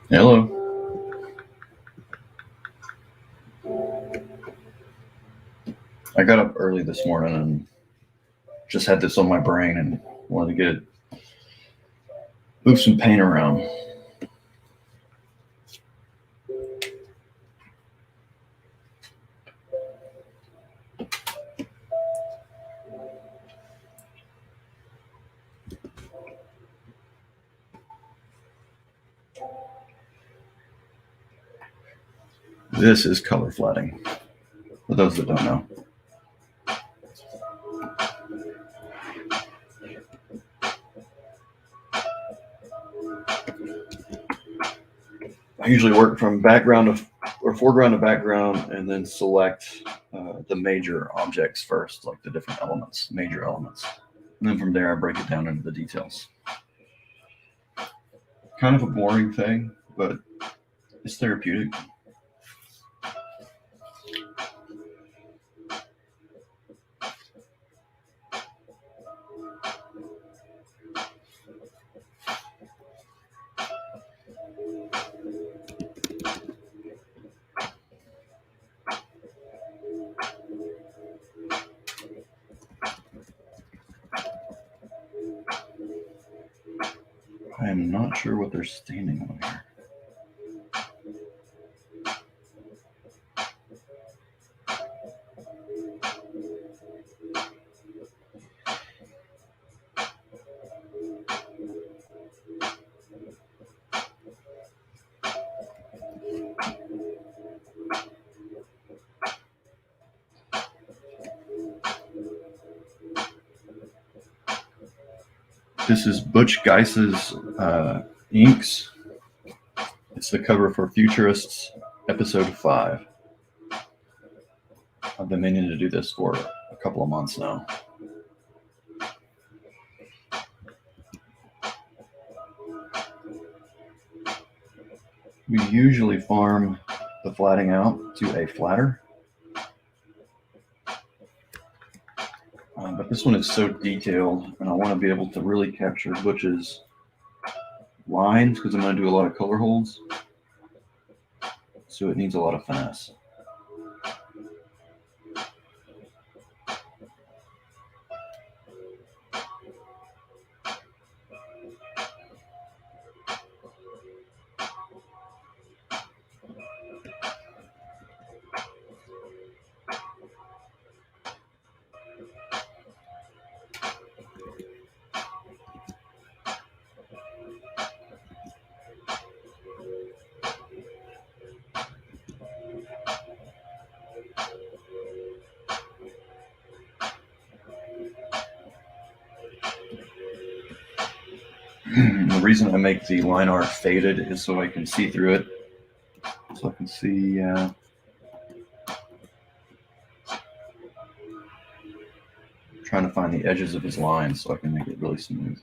Hello. I got up early this morning and just had this on my brain and wanted to move some paint around. This is color flatting, for those that don't know. I usually work from foreground to background, and then select the major objects first, like the different elements, major elements. And then from there, I break it down into the details. Kind of a boring thing, but it's therapeutic. I am not sure what they're standing on here. This is Butch Geiss's inks. It's the cover for Futurists, episode 5. I've been meaning to do this for a couple of months now. We usually farm the flatting out to a flatter. But this one is so detailed, and I want to be able to really capture Butch's lines because I'm going to do a lot of color holds. So it needs a lot of finesse. The reason I make the line art faded is so I can see through it. So I can see trying to find the edges of his lines so I can make it really smooth.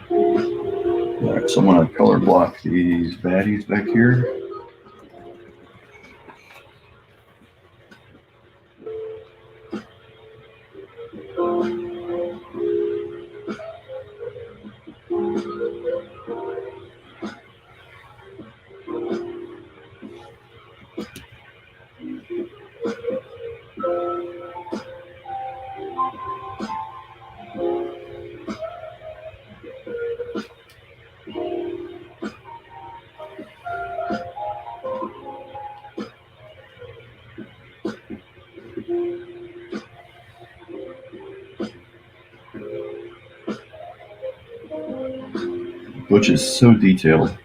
All right, so I'm going to color block these baddies back here. Which is so detailed.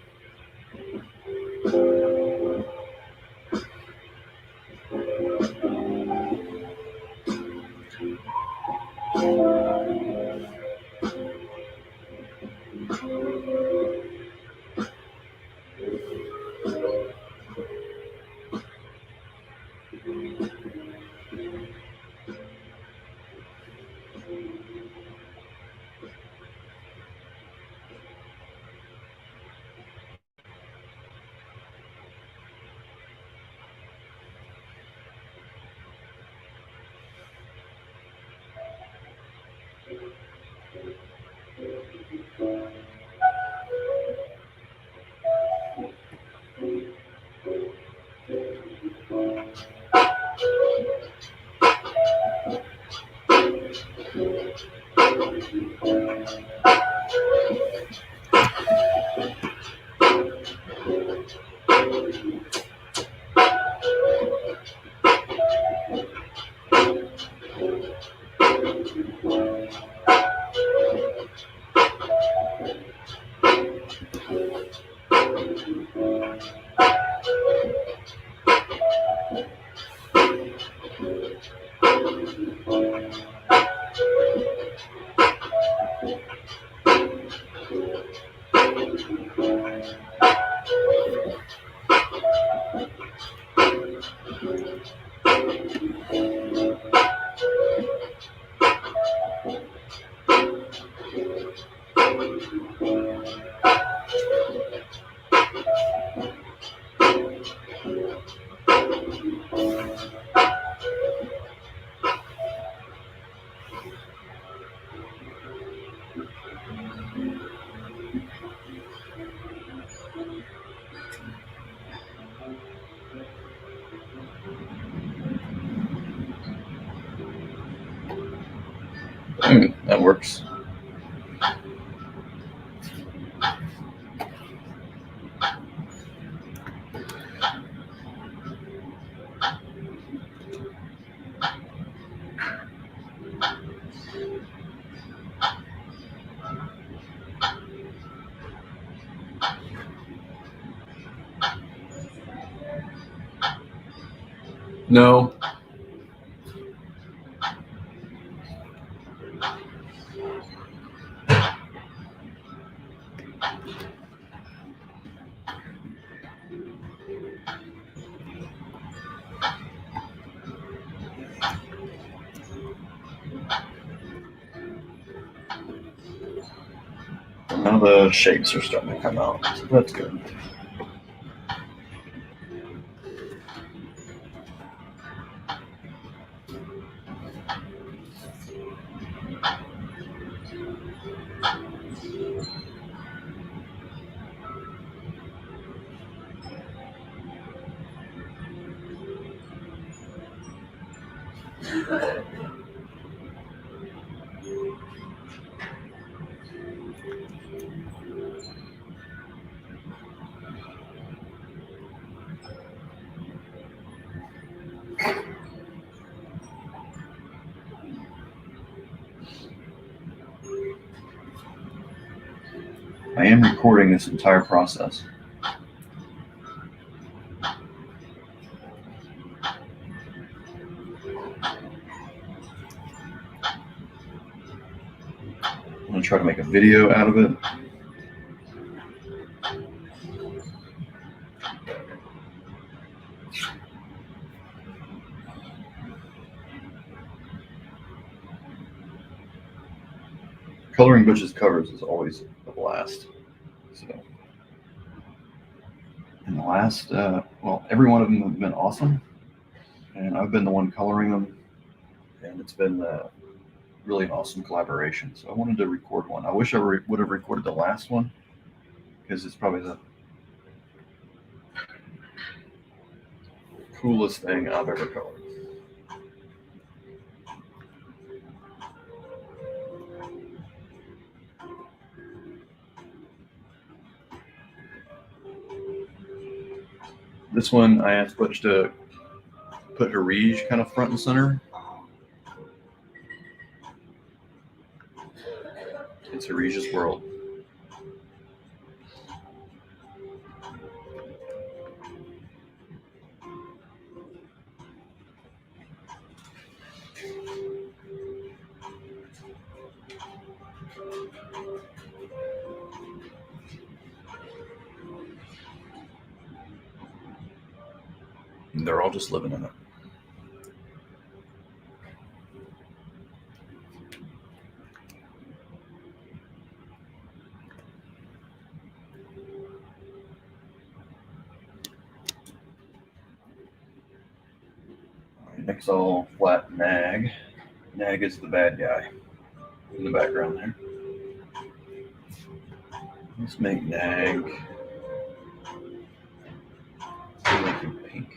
That works. No. Now the shapes are starting to come out, so that's good. I am recording this entire process. I'm going to try to make a video out of it. Coloring Butch's covers is always a blast. So, and the last, well, every one of them have been awesome, and I've been the one coloring them, and it's been really an awesome collaboration. So I wanted to record one. I wish I would have recorded the last one because it's probably the coolest thing I've ever colored. This one I asked Butch to put Harij kind of front and center. It's Harij's world. And they're all just living in it. Next, I'll flat Nag. Nag is the bad guy in the background there. Let's make Nag. Let's make him pink.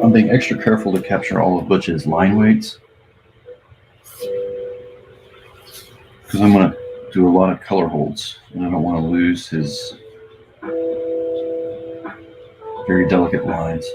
I'm being extra careful to capture all of Butch's line weights because I'm going to do a lot of color holds, and I don't want to lose his very delicate lines.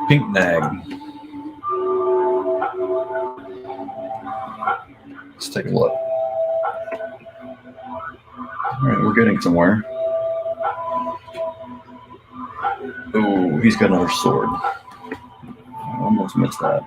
Pink Nag. Let's take a look. All right, we're getting somewhere. Oh, he's got another sword. I almost missed that.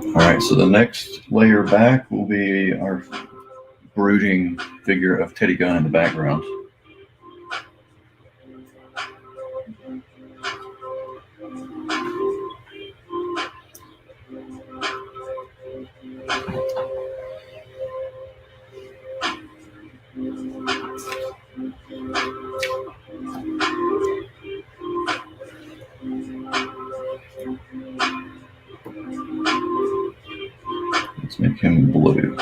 All right, so the next layer back will be our brooding figure of Teddy Gunn in the background. Let's make him blue.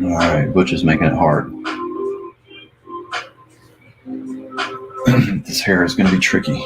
All right, Butch is making it hard. This hair is going to be tricky.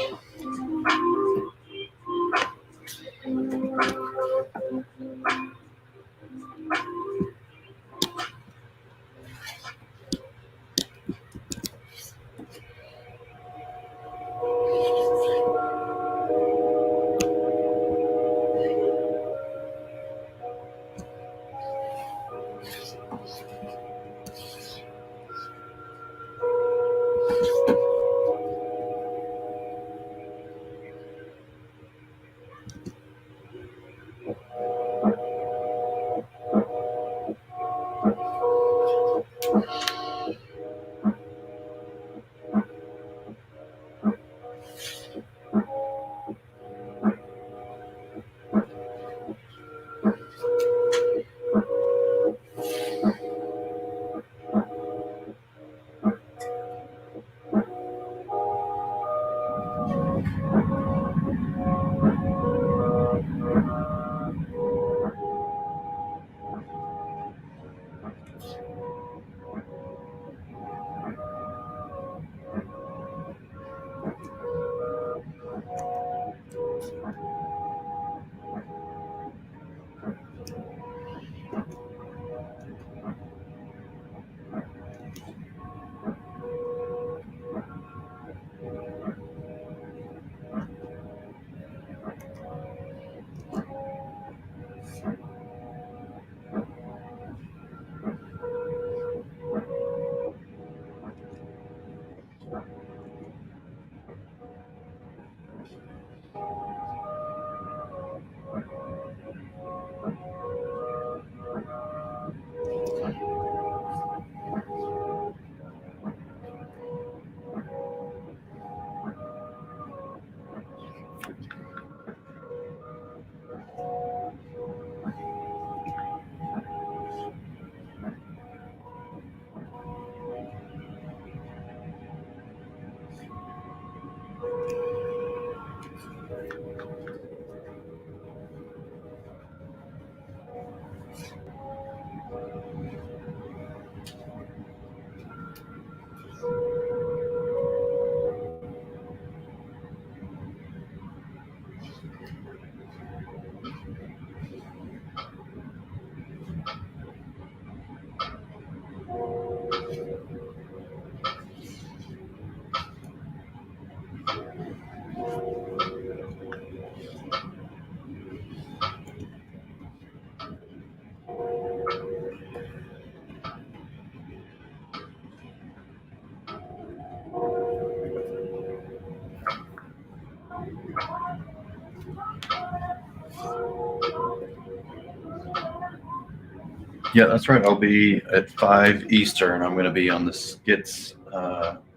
Yeah, that's right. I'll be at 5 Eastern. I'm going to be on the Skits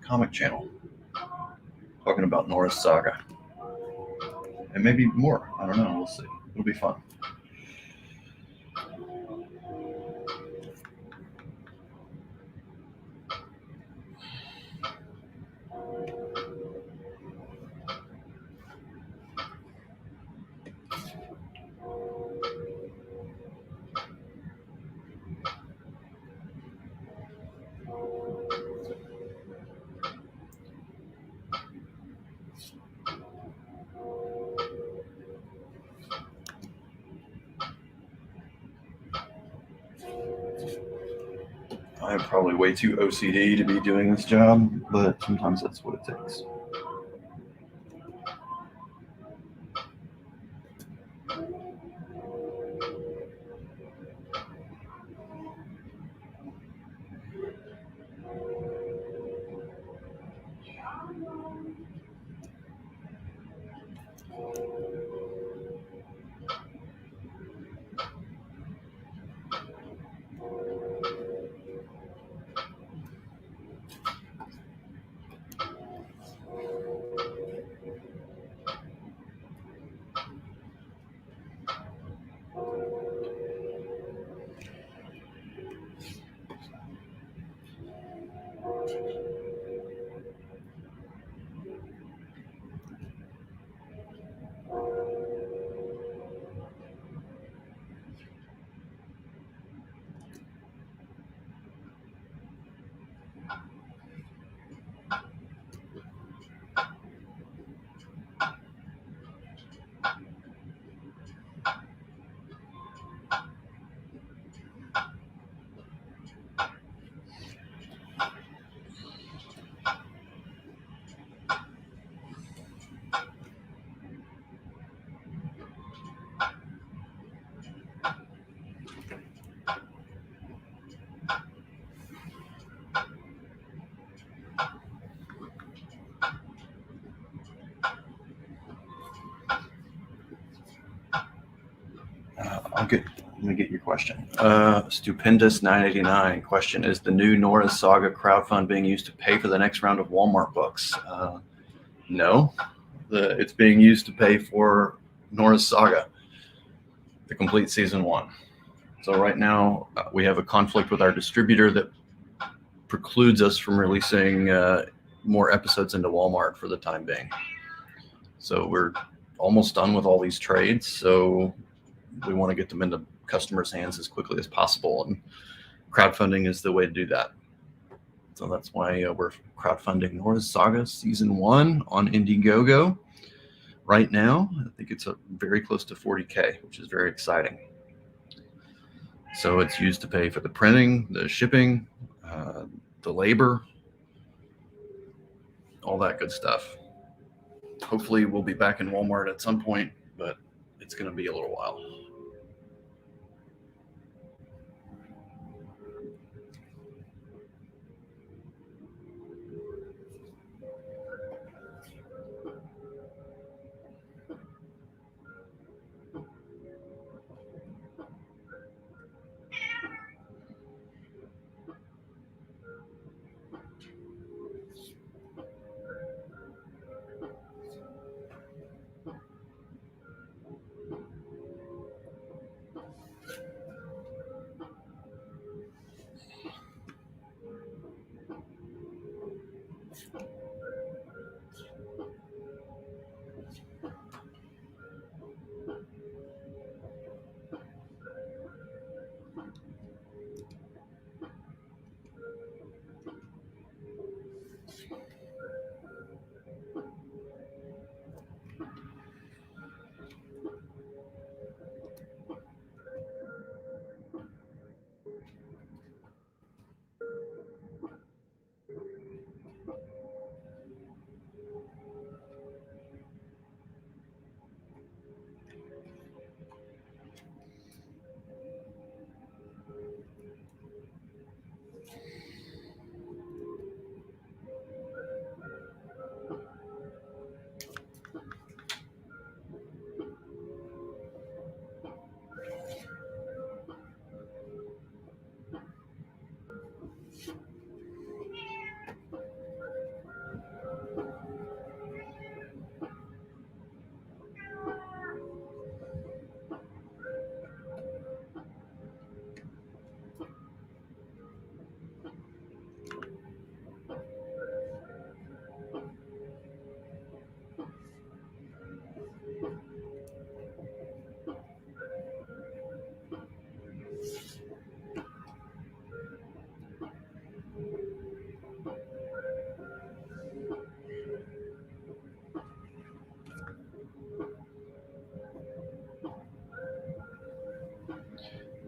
comic channel talking about Norris Saga. And maybe more. I don't know. We'll see. It'll be fun. I'm probably way too OCD to be doing this job, but sometimes that's what it takes. Let me get your question. Stupendous 989 question: is the new Norris Saga crowdfund being used to pay for the next round of Walmart books? No, it's being used to pay for Norris Saga, the complete season 1. So right now we have a conflict with our distributor that precludes us from releasing more episodes into Walmart for the time being. So we're almost done with all these trades. So we want to get them into customers' hands as quickly as possible, and crowdfunding is the way to do that. So that's why we're crowdfunding Norris Saga Season 1 on Indiegogo right now. I think it's very close to 40K, which is very exciting. So it's used to pay for the printing, the shipping, the labor, all that good stuff. Hopefully we'll be back in Walmart at some point, but it's going to be a little while.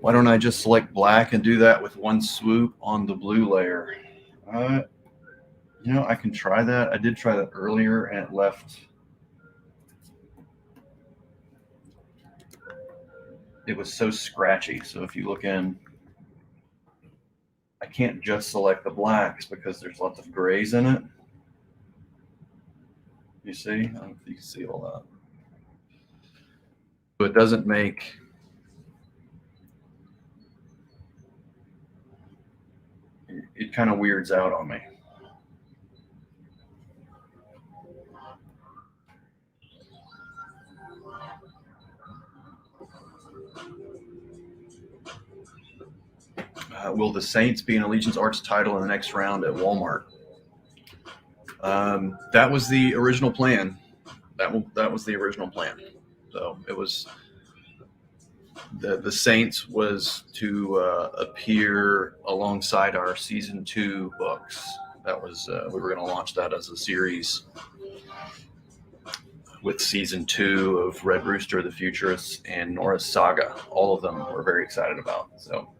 Why don't I just select black and do that with one swoop on the blue layer? I can try that. I did try that earlier and it left. It was so scratchy. So if you look in, I can't just select the blacks because there's lots of grays in it. You see? I don't know if you can see all that. So it doesn't make it kind of weirds out on me. Will the Saints be an Allegiance Arts title in the next round at Walmart? That was the original plan. That was the original plan. So it was the Saints was to appear alongside our season 2 books. That was we were going to launch that as a series with season 2 of Red Rooster, The Futurists, and Nora's Saga. All of them we're very excited about. So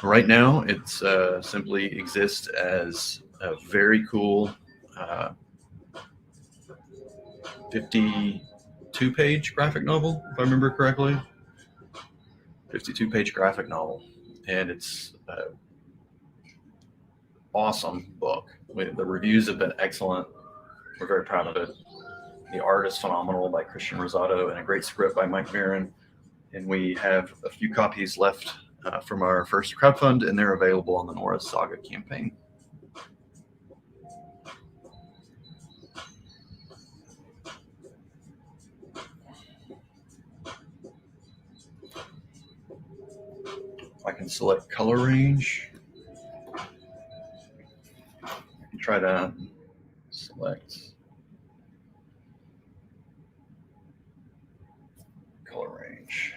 right now, it's simply exists as a very cool 52-page graphic novel, if I remember correctly. 52-page graphic novel, and it's an awesome book. The reviews have been excellent. We're very proud of it. The art is phenomenal by Christian Rosado and a great script by Mike Marin. And we have a few copies left from our first crowdfund, and they're available on the Nora's Saga campaign. I can select color range. I can try that. Select color range.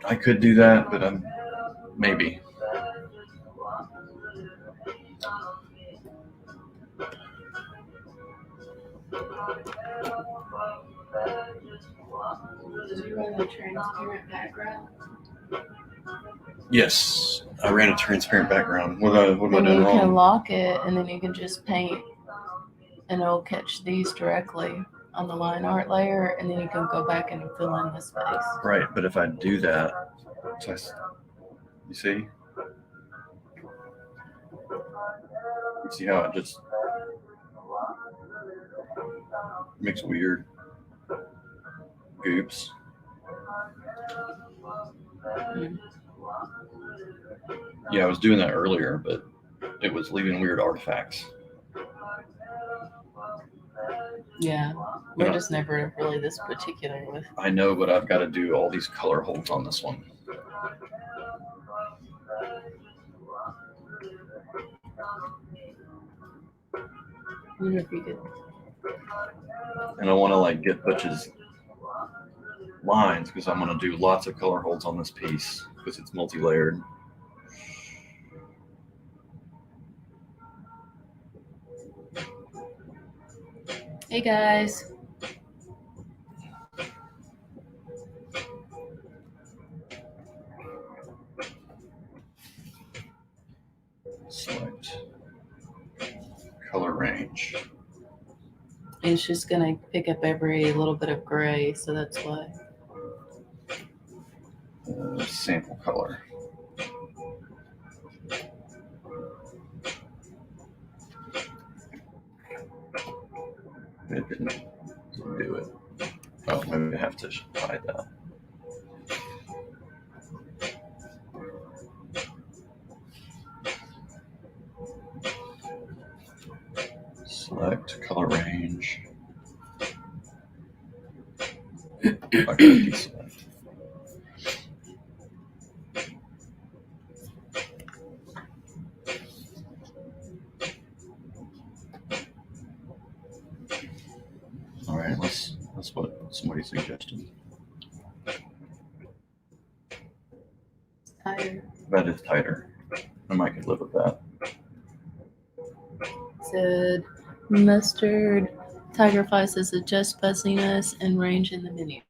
I could do that, but maybe. Did you run the transparent background? Yes, I ran a transparent background. What am I doing You wrong? can lock it, and then you can just paint, and it'll catch these directly on the line art layer, and then you can go back and fill in the space. Right, but if I do that, you see? You see how it just makes weird goops? Mm. Yeah, I was doing that earlier, but it was leaving weird artifacts. Yeah, we're just never really this particular with. I know, but I've got to do all these color holds on this one. I wonder if you could. And I want to get Butch's lines because I'm going to do lots of color holds on this piece because it's multi-layered. Hey guys. Select color range. It's just gonna pick up every little bit of gray, so that's why. Sample color. It didn't do it. Oh, maybe I have to hide that. Select color range. I gotta deselect. All right, that's what somebody suggested. Tighter. That is tighter. I might could live with that. Said mustard tiger fly says adjust fuzziness and range in the menu.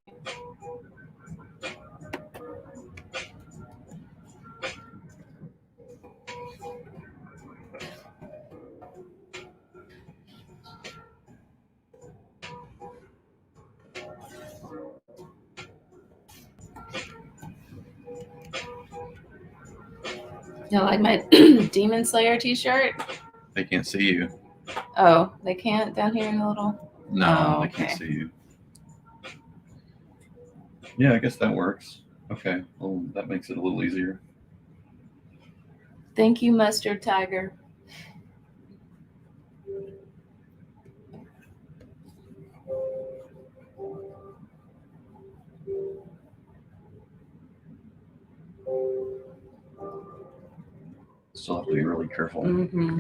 You like my Demon Slayer t-shirt? They can't see you. Oh, they can't down here in the little. No, Oh, they can't okay. see you. Yeah, I guess that works. Okay, well, that makes it a little easier. Thank you, Mustard Tiger. Still have to be really careful. Mm-hmm.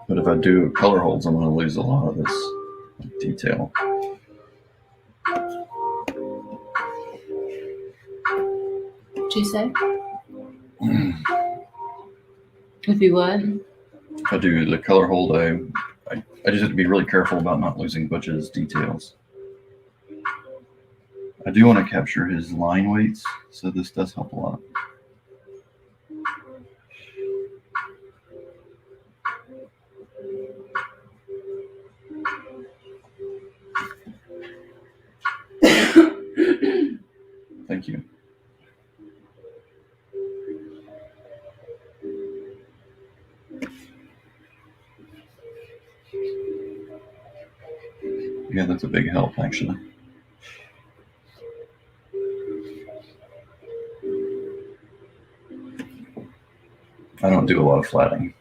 But if I do color holds, I'm going to lose a lot of this detail. What'd you say? If you what? If I do the color hold, I just have to be really careful about not losing Butch's details. I do want to capture his line weights, so this does help a lot. Thank you. Yeah, that's a big help, actually. I don't do a lot of flatting.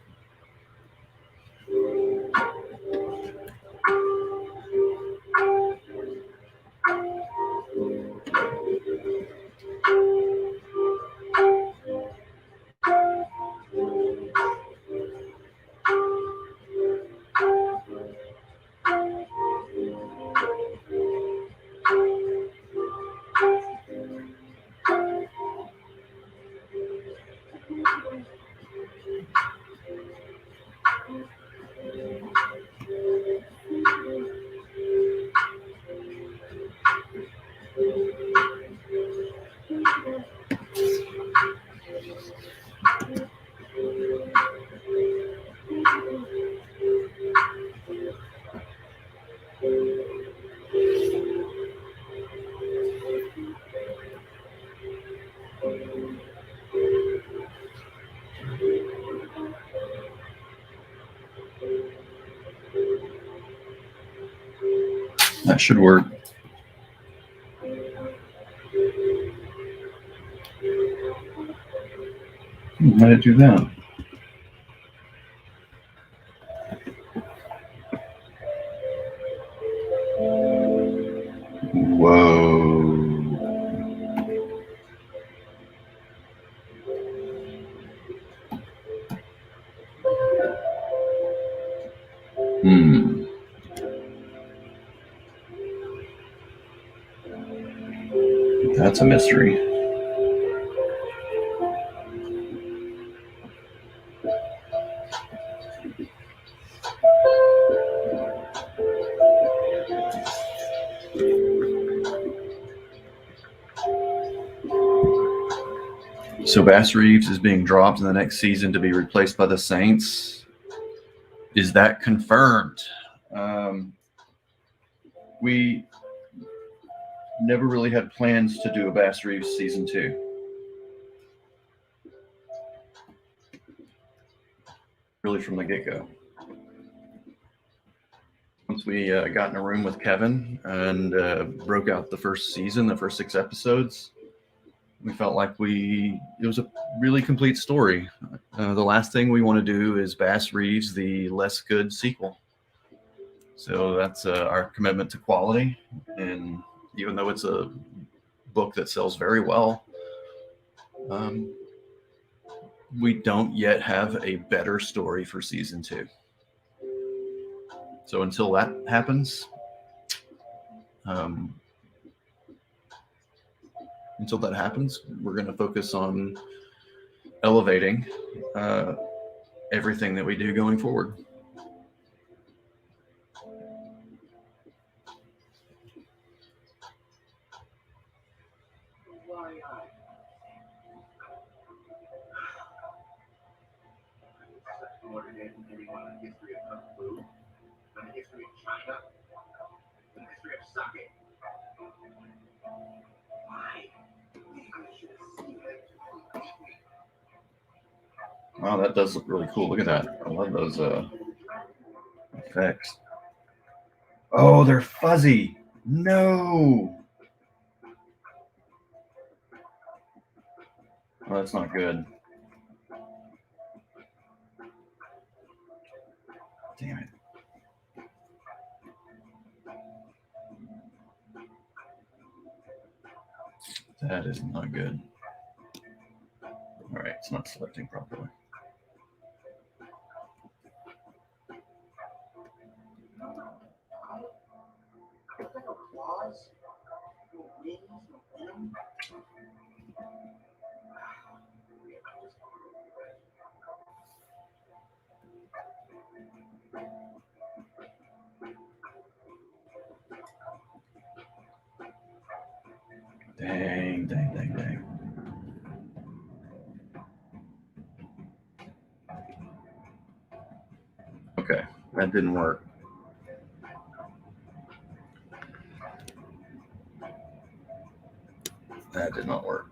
That should work. How did it do that? Whoa. That's a mystery. So Bass Reeves is being dropped in the next season to be replaced by the Saints. Is that confirmed? We never really had plans to do a Bass Reeves season 2. Really from the get-go. Once we got in a room with Kevin and broke out the first season, the first 6 episodes, we felt like it was a really complete story. The last thing we want to do is Bass Reeves the less good sequel. So that's our commitment to quality. And even though it's a book that sells very well, we don't yet have a better story for season 2. So until that happens, we're going to focus on elevating everything that we do going forward. Wow, that does look really cool. Look at that. I love those effects. Oh, they're fuzzy. No. Oh, that's not good. Damn it. That is not good. All right, it's not selecting properly. Dang. Okay, that didn't work. That did not work.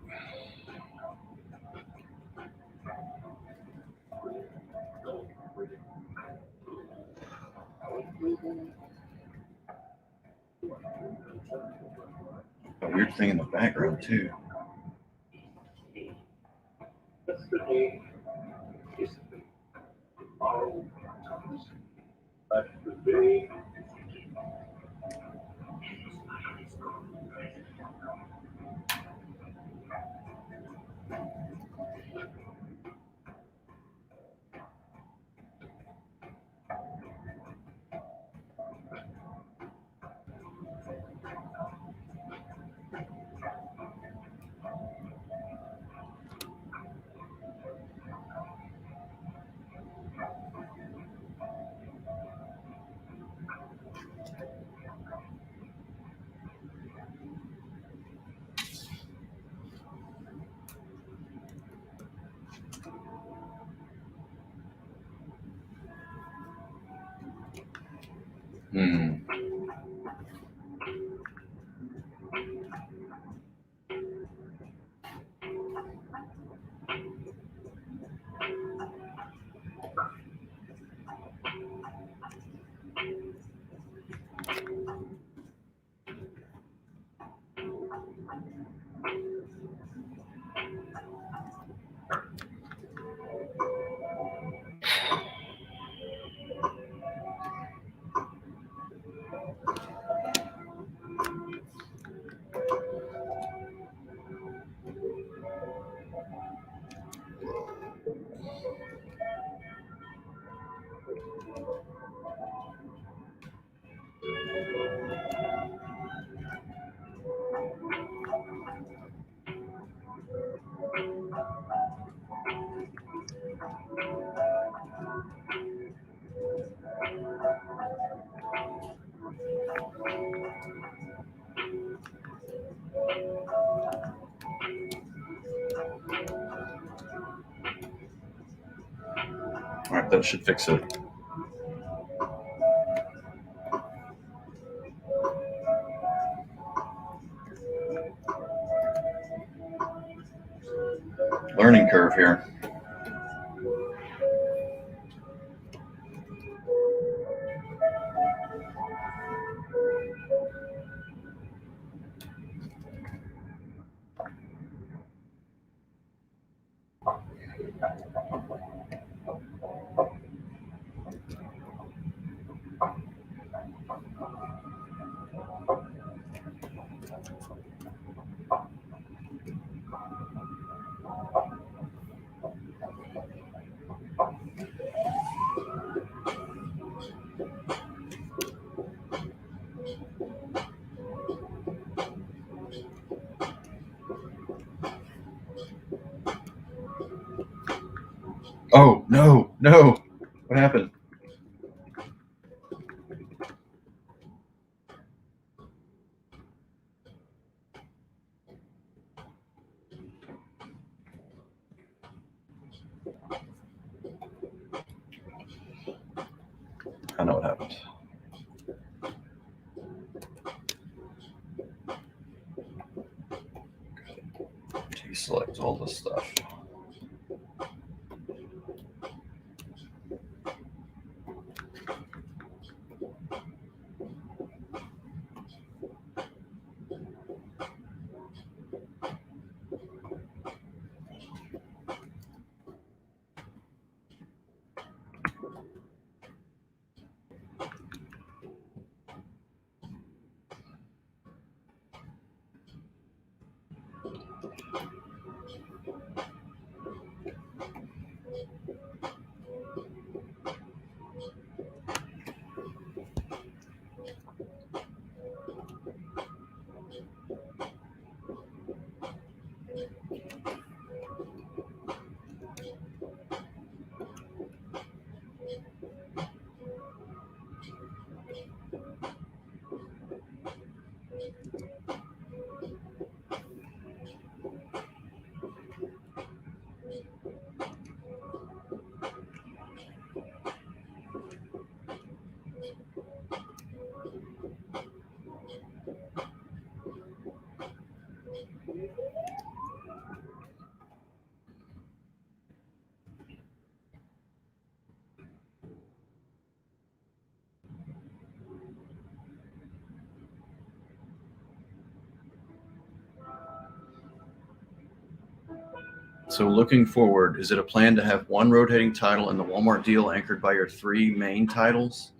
A weird thing in the background too. All right, that should fix it. Learning curve here. Oh, no, no. What happened? I know what happened. Deselect all this stuff. So looking forward, is it a plan to have one rotating title in the Walmart deal anchored by your 3 main titles?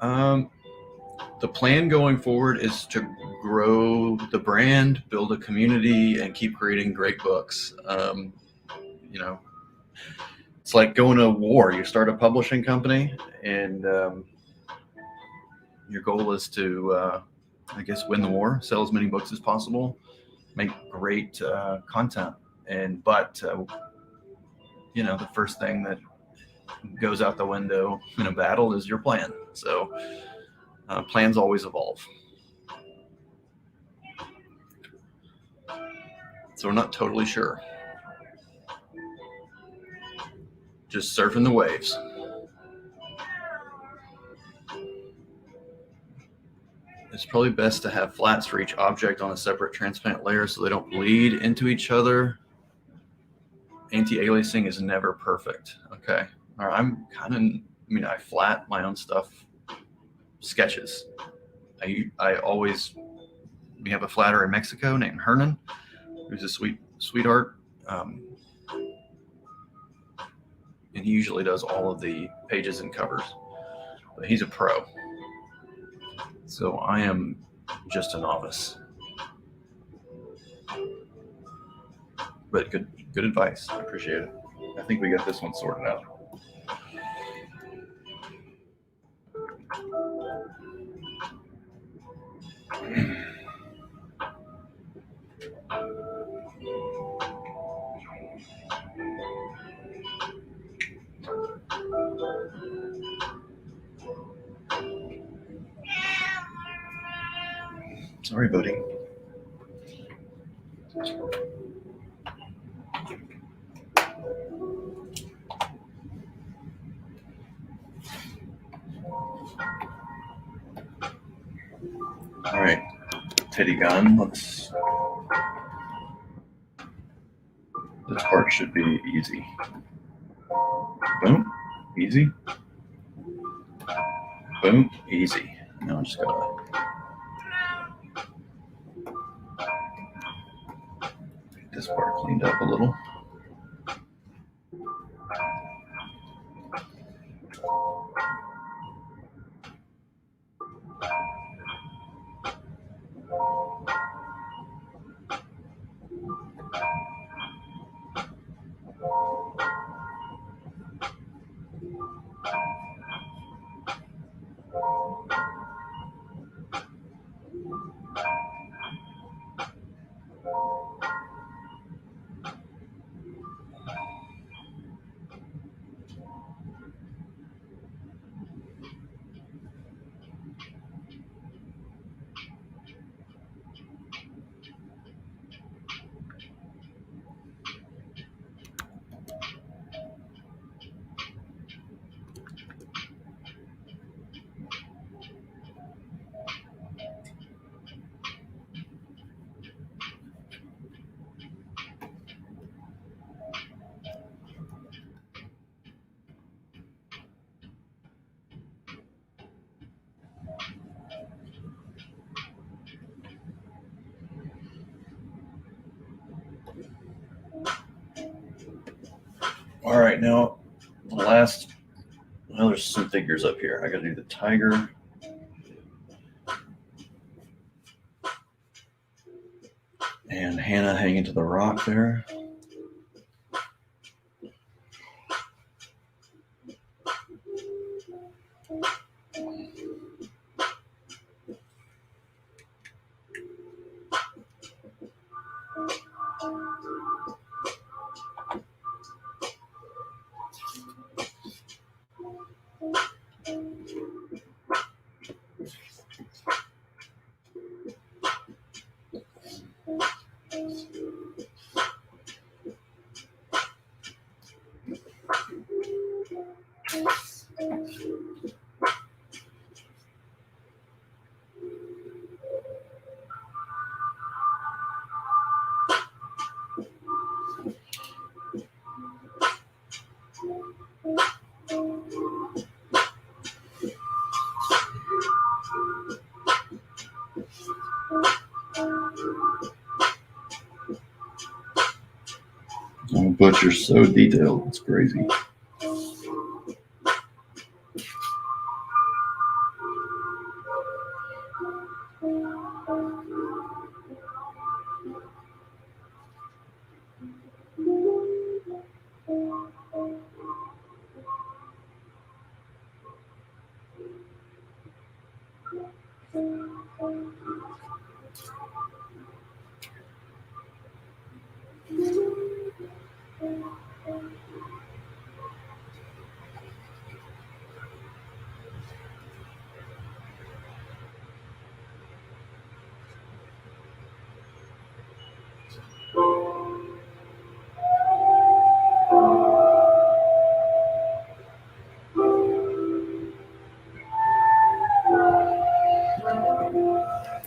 The plan going forward is to grow the brand, build a community, and keep creating great books. You know, it's like going to war. You start a publishing company, and your goal is to, I guess, win the war, sell as many books as possible, make great content. But you know, the first thing that goes out the window in a battle is your plan. So plans always evolve. So we're not totally sure. Just surfing the waves. It's probably best to have flats for each object on a separate transparent layer so they don't bleed into each other. Anti-aliasing is never perfect. Okay. All right. I flat my own stuff, sketches. We have a flatter in Mexico named Hernan, who's a sweetheart. And he usually does all of the pages and covers, but he's a pro. So I am just a novice. But good advice. I appreciate it. I think we got this one sorted out. Sorry, buddy. All right, Teddy Gunn, this part should be easy. Boom, easy. Boom, easy. Now I'm just gotta get this part cleaned up a little. All right, now the last. Well, there's some figures up here. I got to do the tiger. And Hannah hanging to the rock there. Oh, but you're so detailed. It's crazy.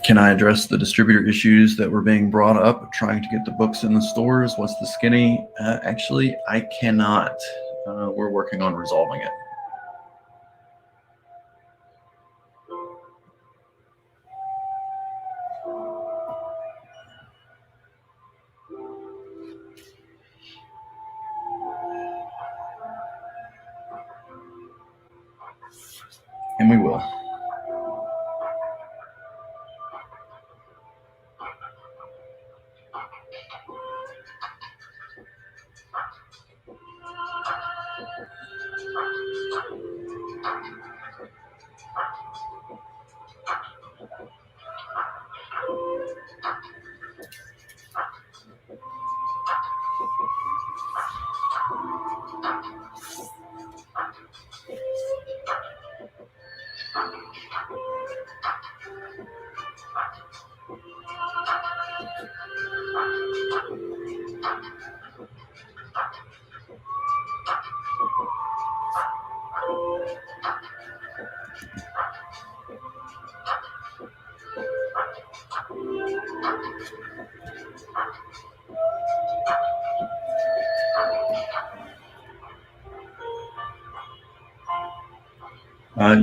Can I address the distributor issues that were being brought up trying to get the books in the stores? What's the skinny? Actually, I cannot. We're working on resolving it. And we will.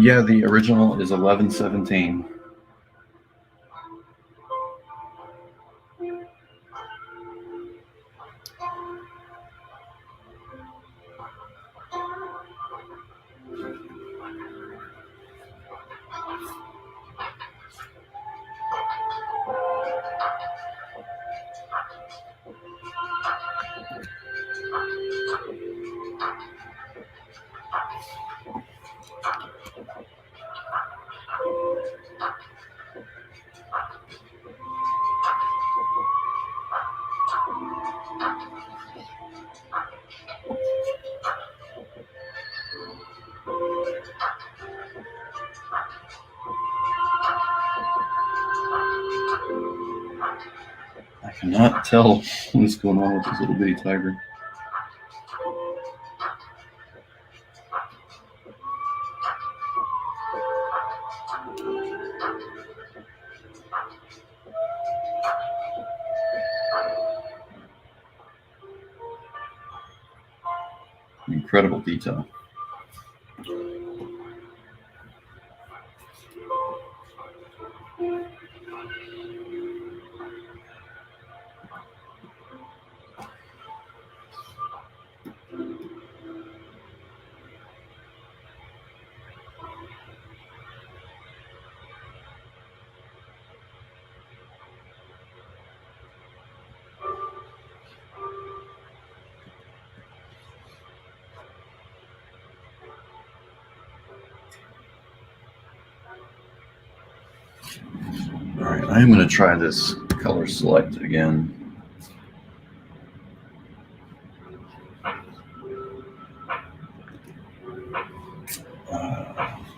Yeah, the original is 1117. I cannot tell what's going on with this little bitty tiger. Incredible detail. All right, I am going to try this color select again.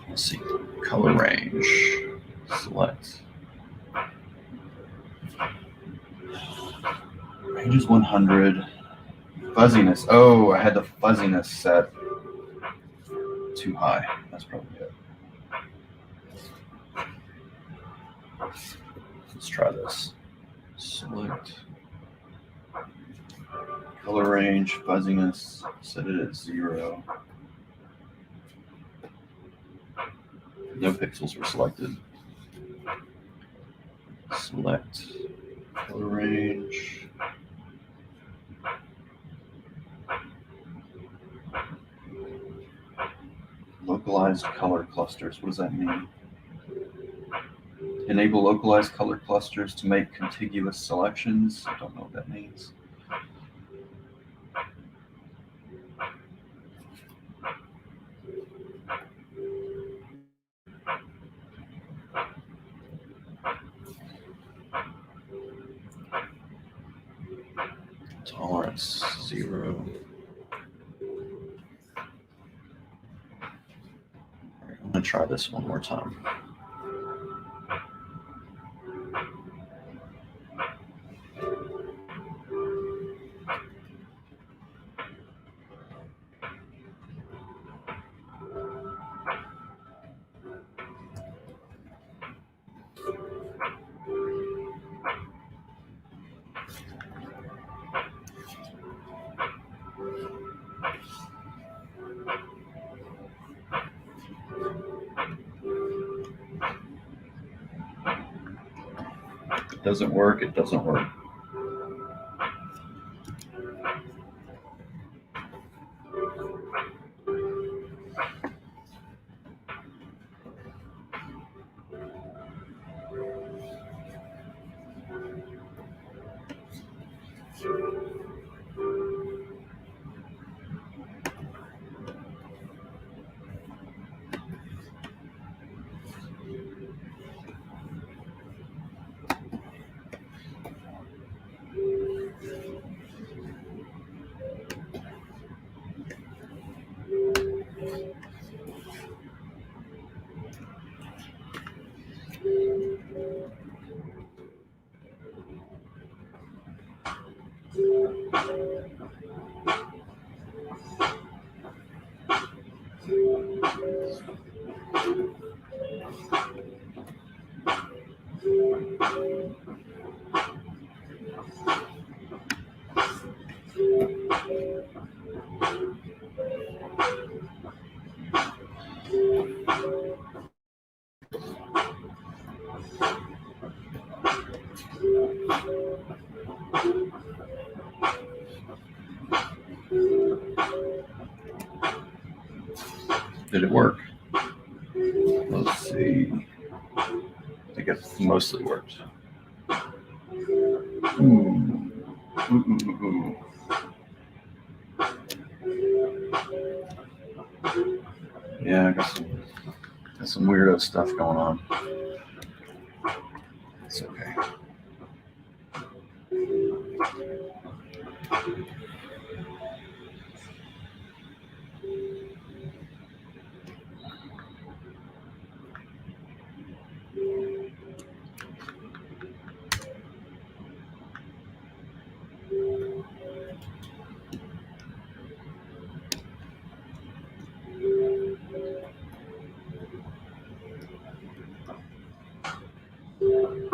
Let's see, color range, select. Range is 100. Fuzziness. Oh, I had the fuzziness set too high. That's probably it. Let's try this. Select. Color range, fuzziness, set it at 0. No pixels were selected. Select color range. Localized color clusters. What does that mean? Enable localized color clusters to make contiguous selections. I don't know what that means. Tolerance 0. All right, I'm going to try this one more time. It doesn't work. It doesn't work. Did it work? Let's see. I think it mostly worked. Yeah, I got some weirdo stuff going on. It's okay.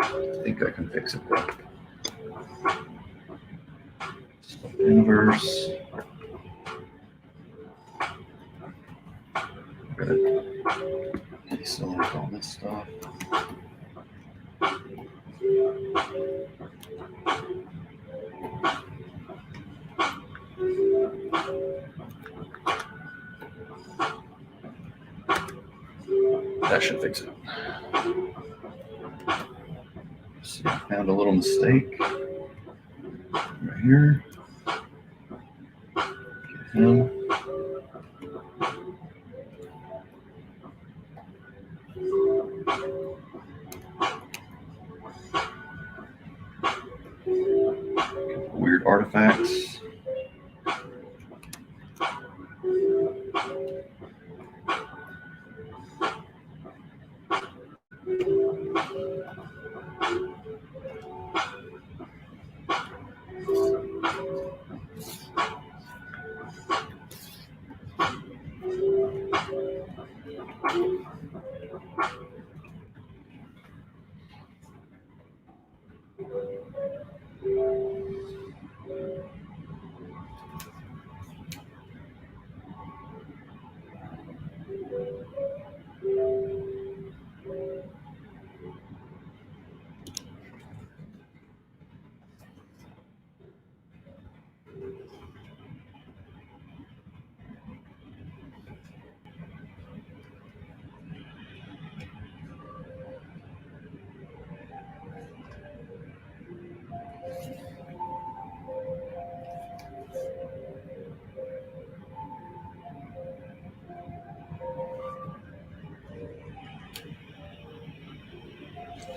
I think I can fix it though. Inverse. Gotta deselect all this stuff. That should fix it. See, I found a little mistake right here. Get him. artifacts.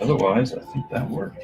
Otherwise, I think that worked.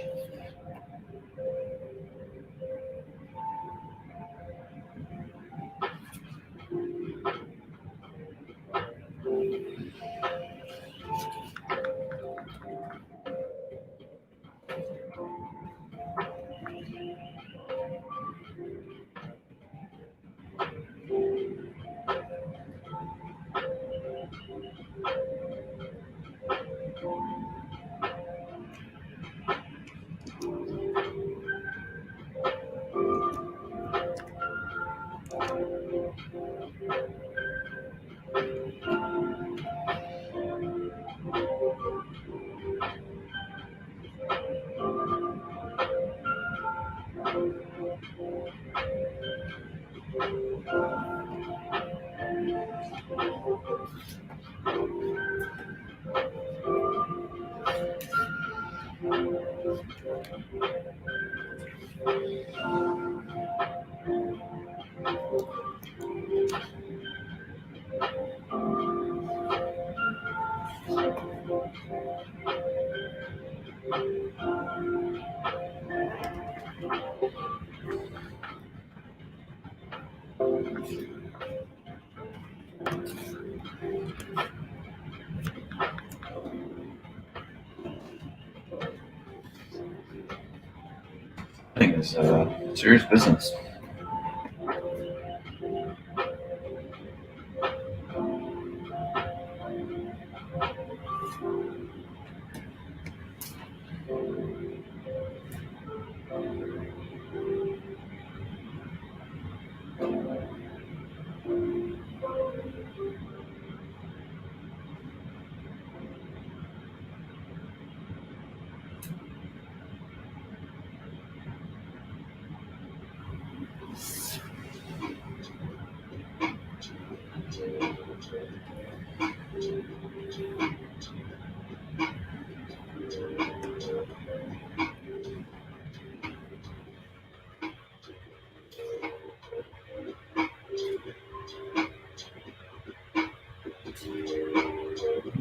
Thing is serious business.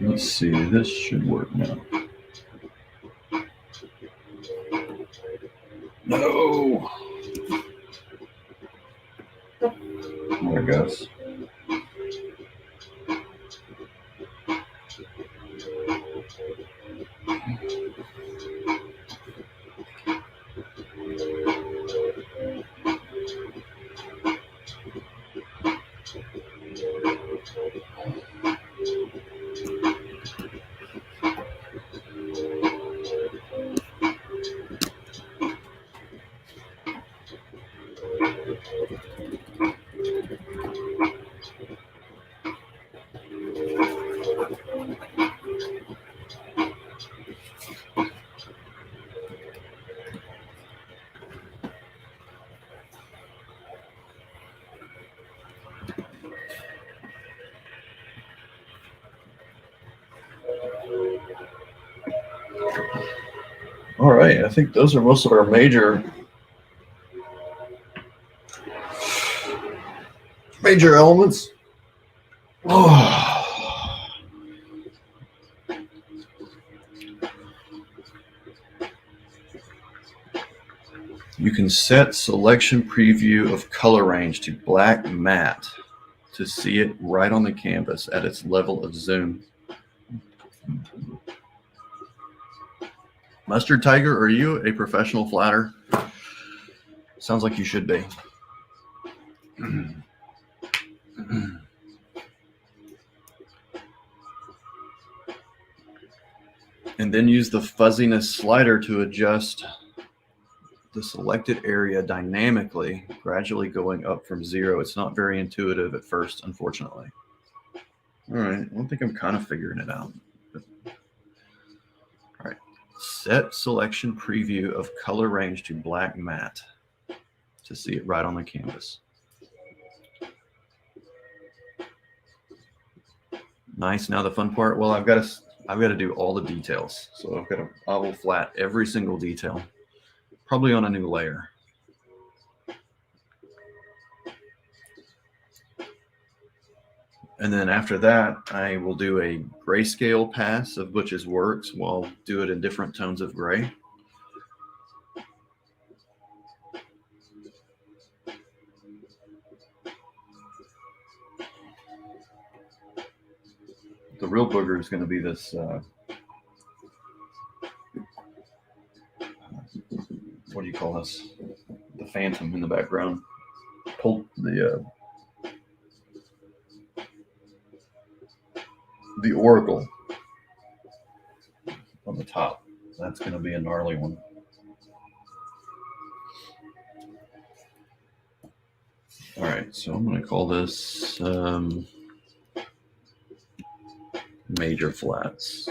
Let's see, this should work now. No! There it goes. All right, I think those are most of our major elements. Oh. You can set selection preview of color range to black matte to see it right on the canvas at its level of zoom. Mustard Tiger, are you a professional flatter? Sounds like you should be. And then use the fuzziness slider to adjust the selected area dynamically, gradually going up from 0. It's not very intuitive at first, unfortunately. All right, I think I'm kind of figuring it out. All right, set selection preview of color range to black matte to see it right on the canvas. Nice. Now the fun part. Well, I've got to do all the details. So I've got to oval flat every single detail, probably on a new layer. And then after that, I will do a grayscale pass of Butch's works. We'll do it in different tones of gray. The real booger is going to be this, what do you call this? The phantom in the background. Pull the oracle on the top. That's going to be a gnarly one. All right, so I'm going to call this major flats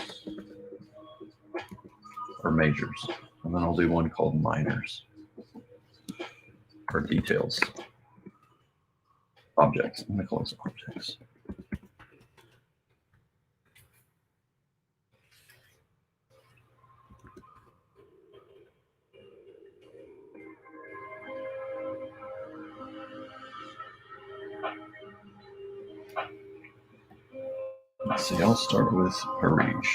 or majors, and then I'll do one called minors or details. Objects. I'm going to call this objects. Let's see, I'll start with Harij.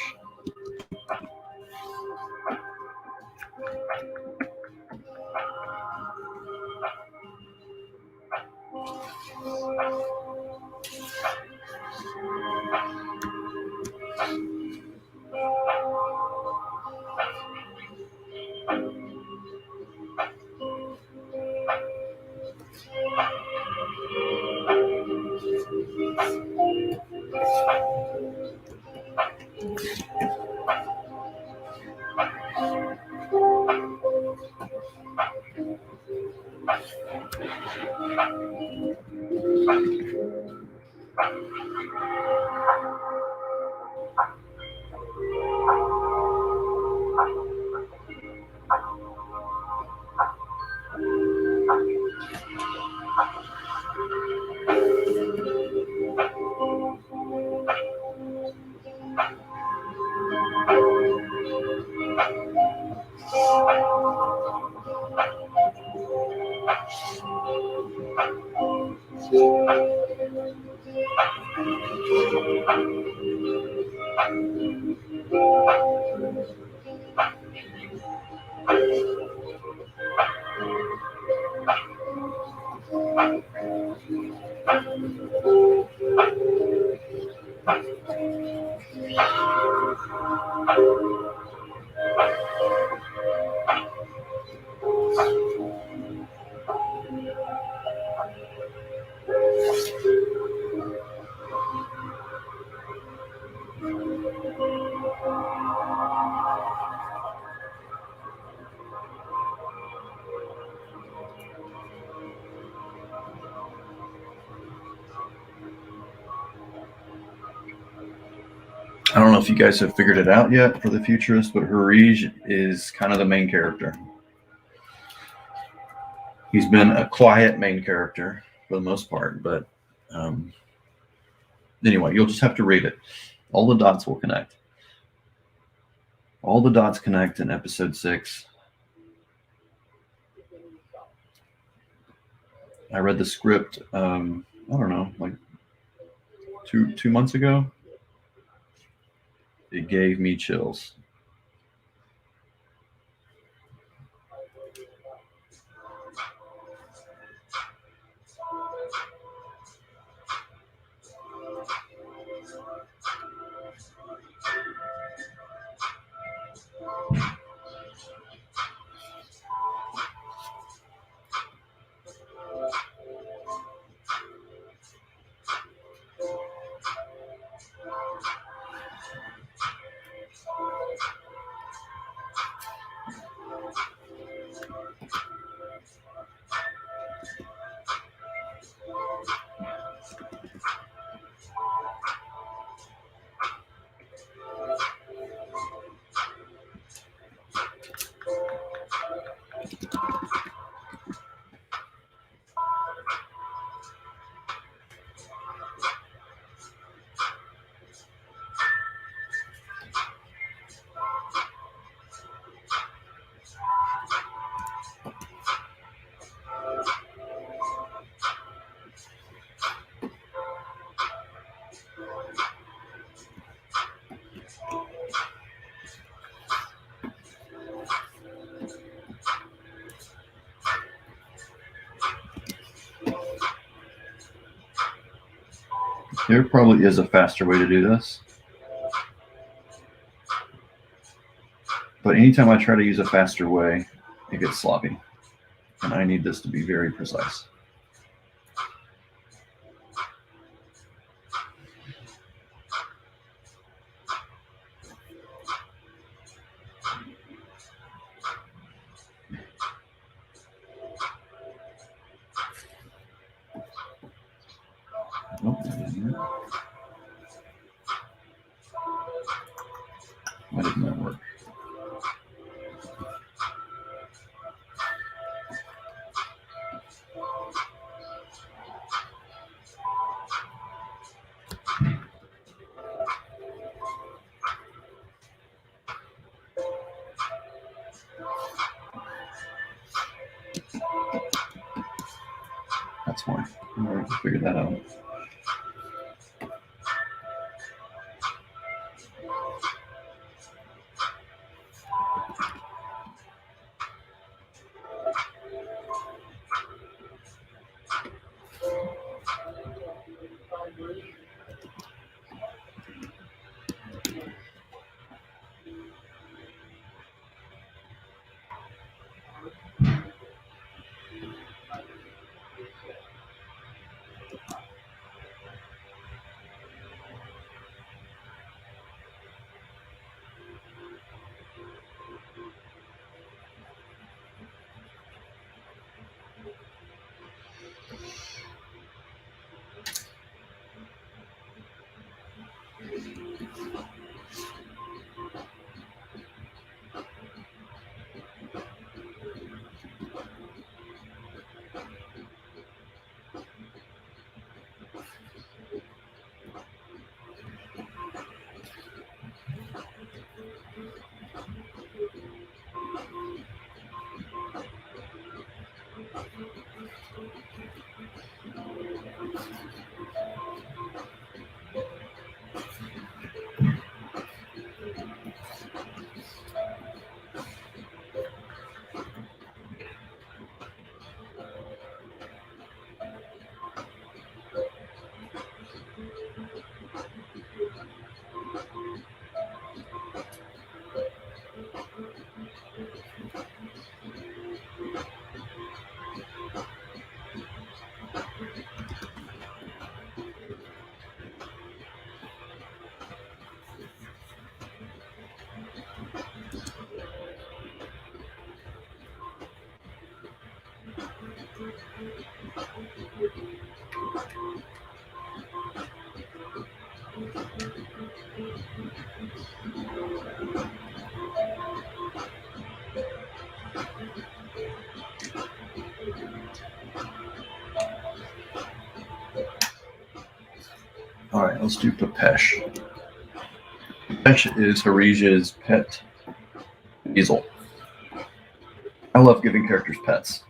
I don't know if you guys have figured it out yet for the futurist, but Harij is kind of the main character. He's been a quiet main character for the most part, but anyway, you'll just have to read it. All the dots will connect. All the dots connect in episode 6. I read the script, I don't know, like two months ago. It gave me chills. There probably is a faster way to do this. But anytime I try to use a faster way, it gets sloppy. And I need this to be very precise. Nope, that didn't work. Why didn't that work? That's why. All right, we'll figure that out. All right, let's do Pepesh. Pepesh is Harisia's pet weasel. I love giving characters pets.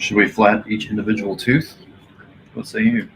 Should we flat each individual tooth? What say you?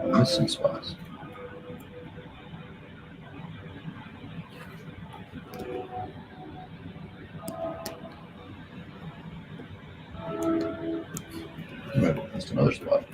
I missed some spots. Right, missed another spot.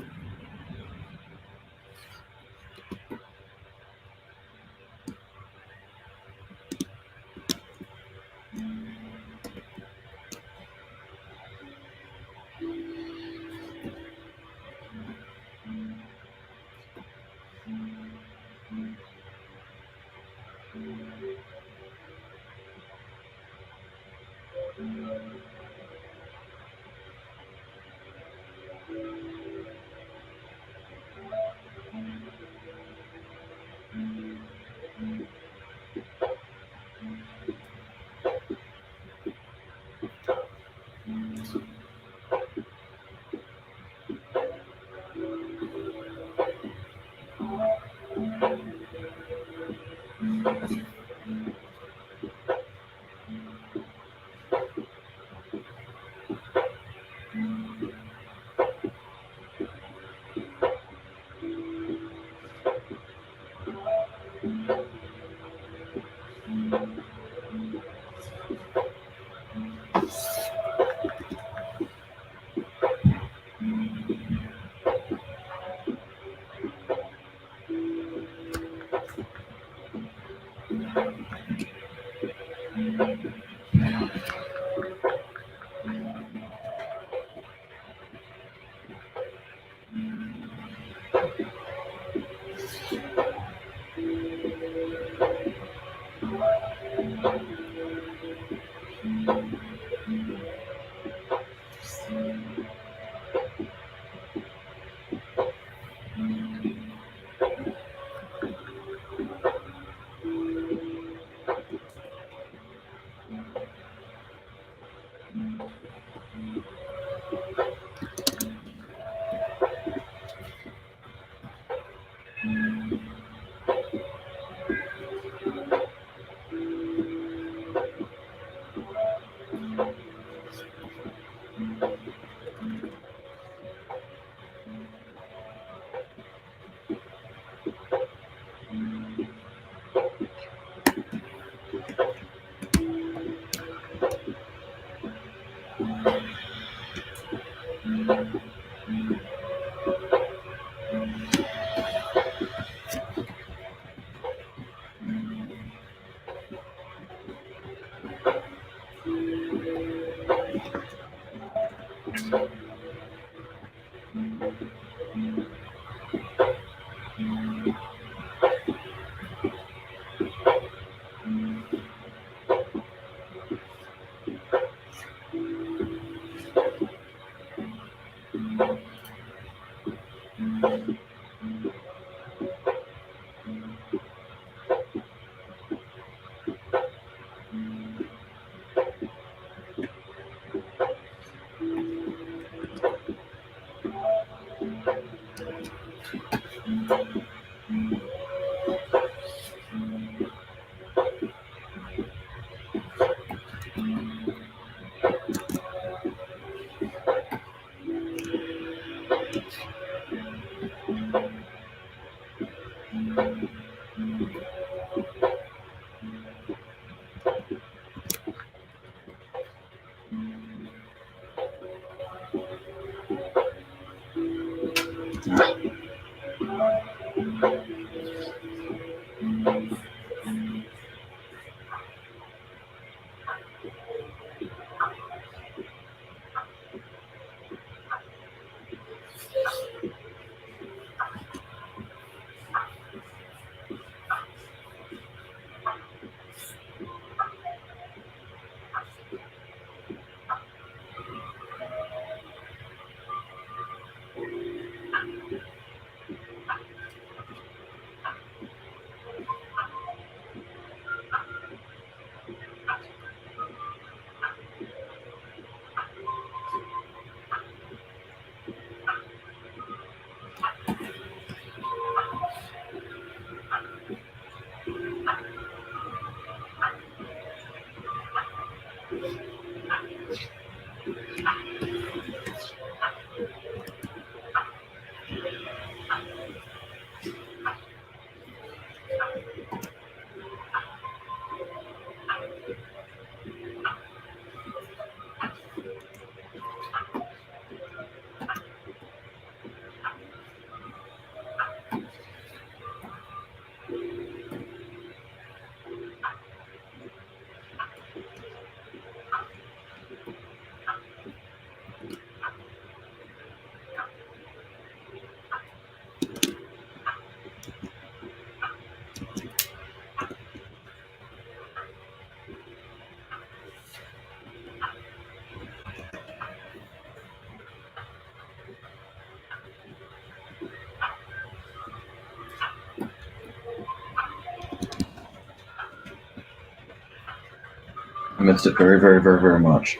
I missed it very, very, very, very much.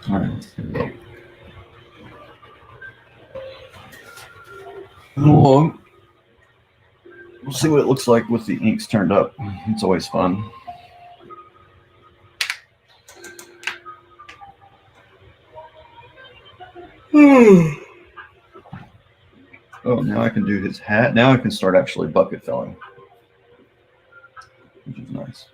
All right. Well, we'll see what it looks like with the inks turned up. It's always fun. Oh, now I can do his hat. Now I can start actually bucket filling, which is nice.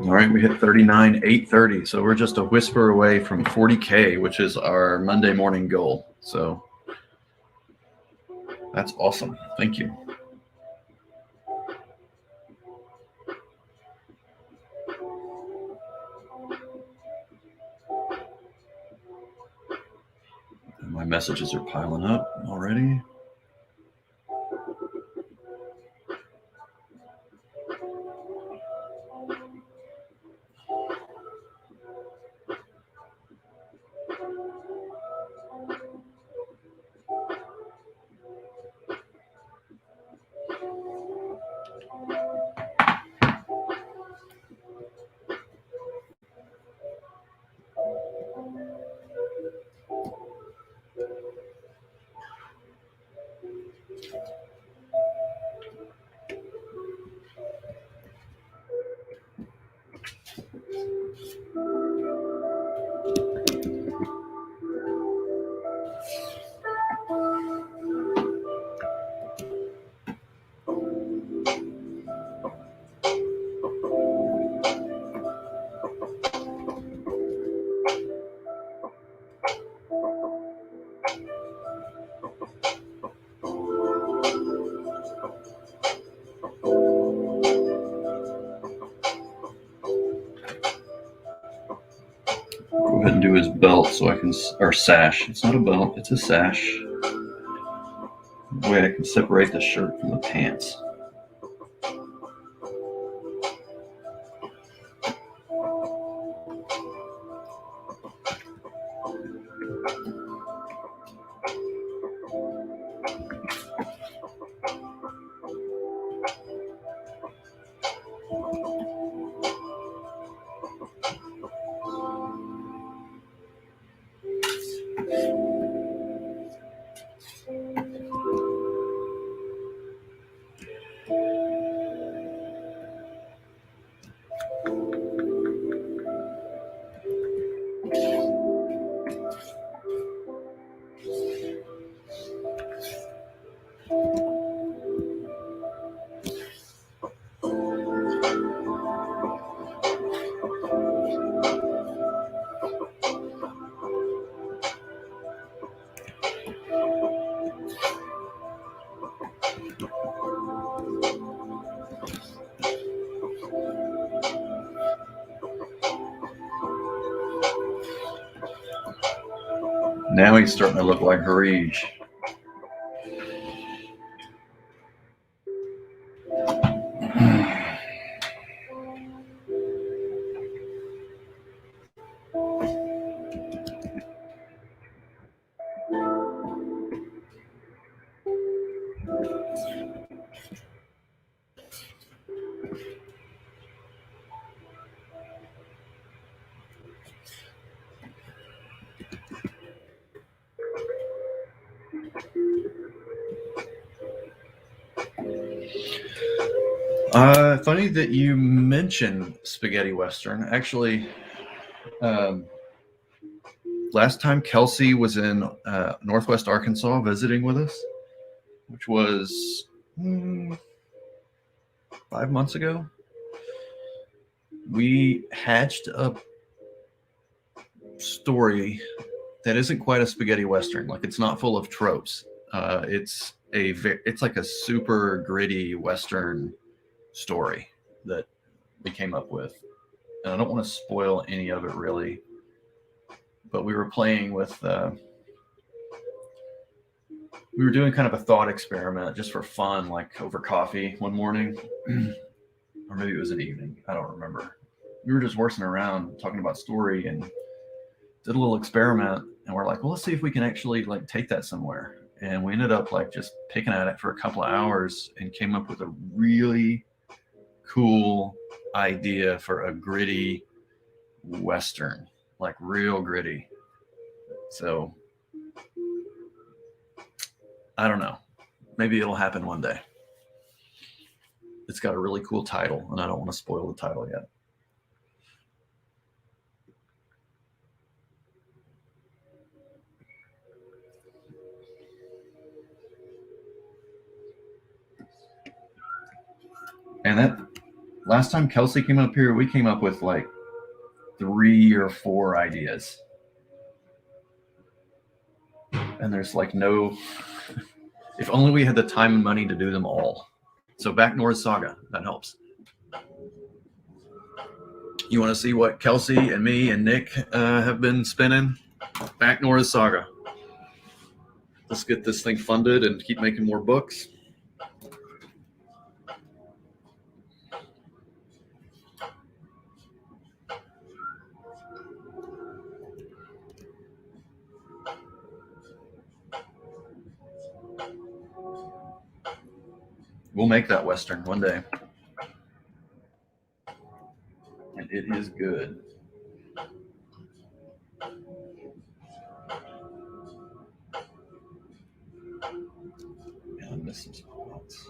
All right, we hit 39,830. So we're just a whisper away from 40K, which is our Monday morning goal. So that's awesome. Thank you. My messages are piling up already. Go ahead and do his belt so I can, or sash. It's not a belt, it's a sash. That way I can separate the shirt from the pants. Now he's starting to look like Harij. Funny that you mentioned spaghetti western. Actually, last time Kelsey was in Northwest Arkansas visiting with us, which was 5 months ago, we hatched a story that isn't quite a spaghetti western. Like, it's not full of tropes. It's like a super gritty western story that we came up with, and I don't want to spoil any of it really, but we were playing with we were doing kind of a thought experiment just for fun, like over coffee one morning, or maybe it was an evening, I don't remember. We were just horsing around talking about story and did a little experiment, and we're like, well, let's see if we can actually like take that somewhere. And we ended up like just picking at it for a couple of hours and came up with a really cool idea for a gritty western, like real gritty. So I don't know, maybe it'll happen one day. It's got a really cool title, and I don't want to spoil the title yet. And Last time Kelsey came up here, we came up with like 3 or 4 ideas. And there's like no, if only we had the time and money to do them all. So back North Saga, that helps. You want to see what Kelsey and me and Nick have been spinning? Back North Saga. Let's get this thing funded and keep making more books. We'll make that Western one day. And it is good. Yeah, I missed some spots.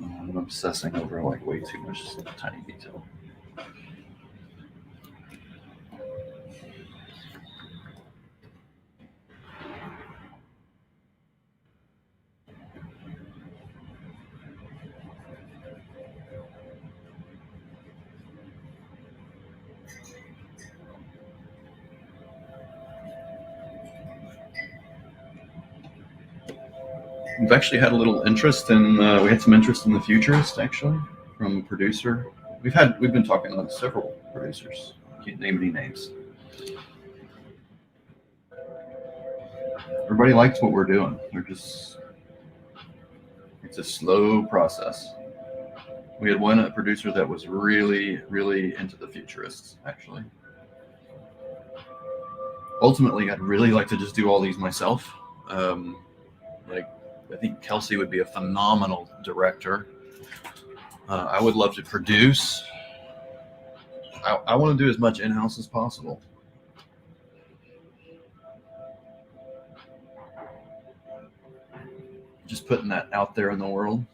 I'm obsessing over like way too much tiny detail. We've actually had a little interest in. We had some interest in the Futurist actually from a producer. We've been talking with several producers. I can't name any names. Everybody likes what we're doing. It's a slow process. We had one producer that was really, really into the Futurists actually. Ultimately, I'd really like to just do all these myself. I think Kelsey would be a phenomenal director. I would love to produce. I want to do as much in-house as possible. Just putting that out there in the world.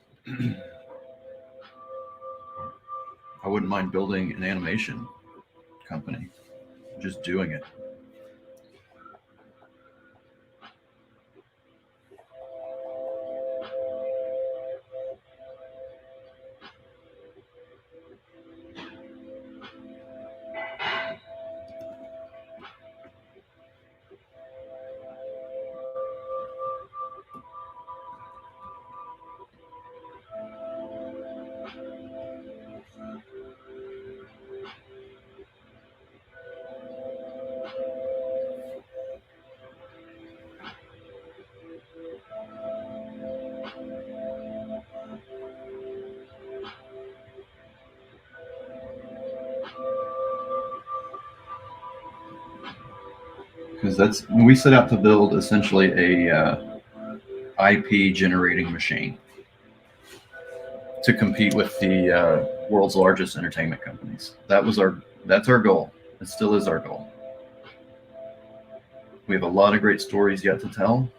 I wouldn't mind building an animation company, just doing it. Because we set out to build essentially a IP generating machine to compete with the world's largest entertainment companies. That's our goal. It still is our goal. We have a lot of great stories yet to tell.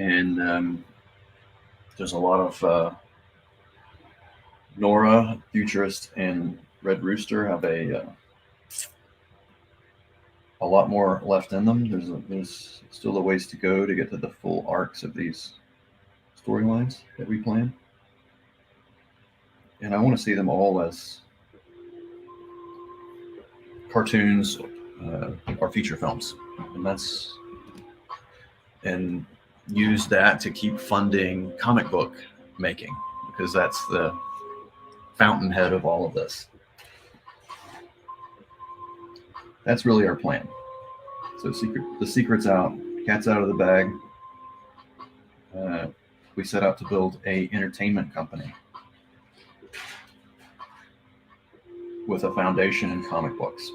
And there's a lot of Nora, Futurist, and Red Rooster have a lot more left in them. There's still a ways to go to get to the full arcs of these storylines that we plan, and I want to see them all as cartoons or feature films, and use that to keep funding comic book making, because that's the fountainhead of all of this. That's really our plan. So the secret's out, cat's out of the bag. We set out to build a entertainment company with a foundation in comic books.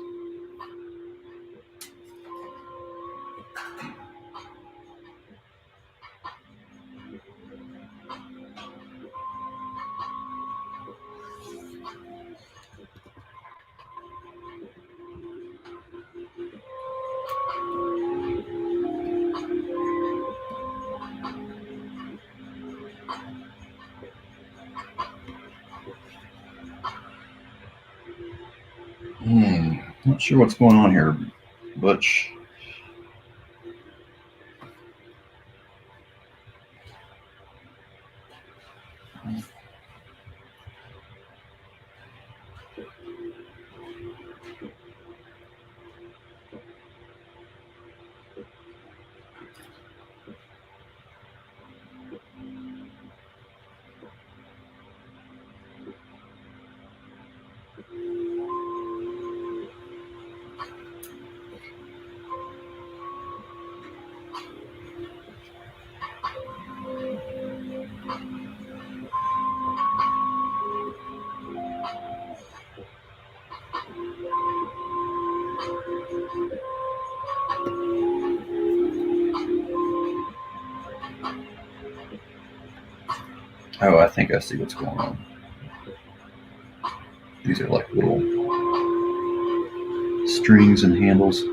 Not sure what's going on here, Butch. Oh, I think I see what's going on. These are like little strings and handles.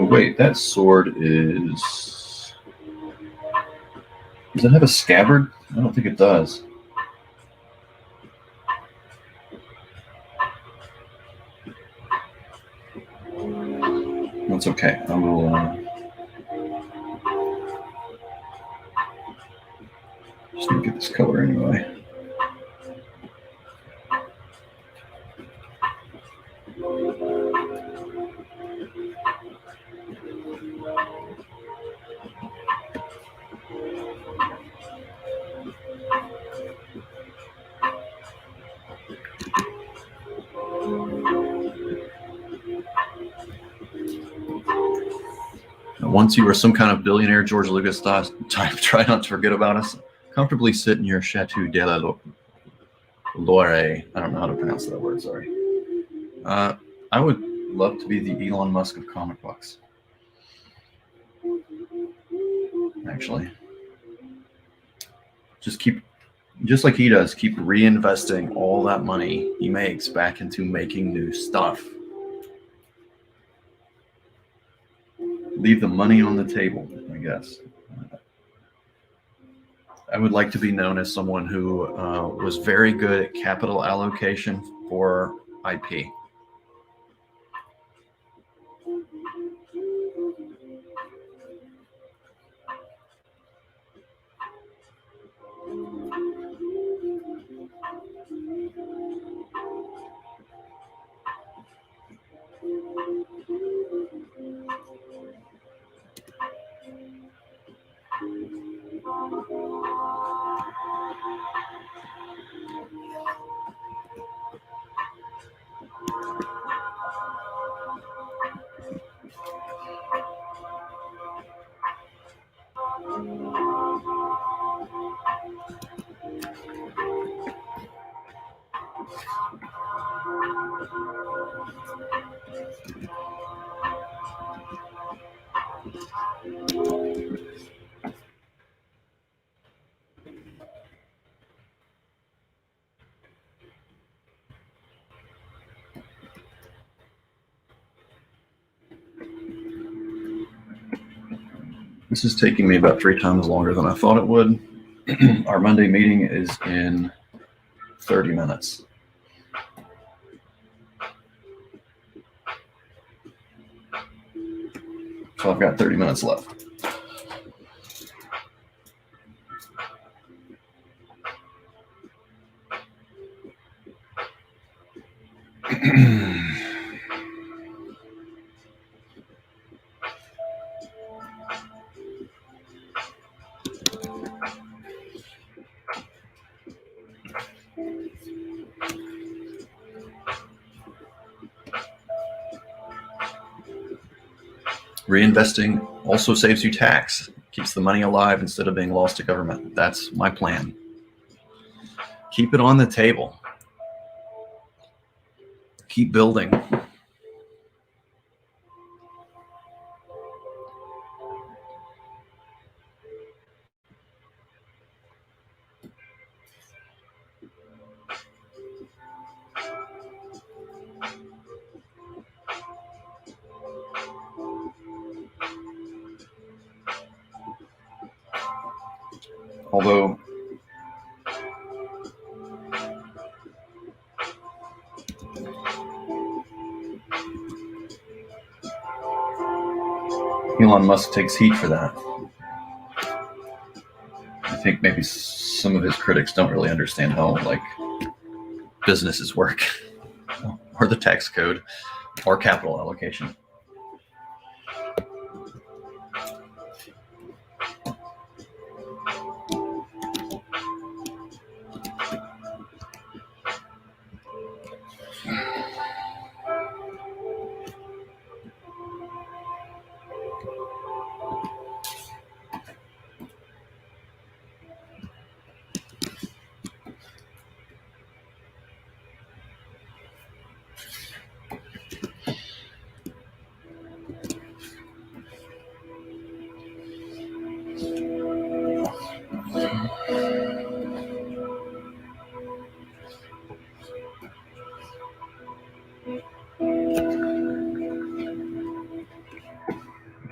Wait, that sword is... Does it have a scabbard? I don't think it does. That's okay. I will... just need to get this color anyway. Once you were some kind of billionaire, George Lucas thought, try not to forget about us. Comfortably sit in your Chateau de la Loire. I don't know how to pronounce that word, sorry. I would love to be the Elon Musk of comic books. Actually. Just like he does, keep reinvesting all that money he makes back into making new stuff. Leave the money on the table, I guess. I would like to be known as someone who was very good at capital allocation for IP. This is taking me about 3 times longer than I thought it would. Our Monday meeting is in 30 minutes. So I've got 30 minutes left. Reinvesting also saves you tax, keeps the money alive instead of being lost to government. That's my plan. Keep it on the table. Keep building. Although Elon Musk takes heat for that. I think maybe some of his critics don't really understand how businesses work, or the tax code, or capital allocation.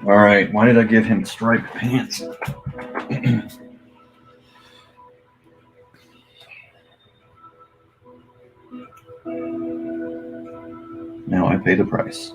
All right, why did I give him striped pants? Now I pay the price.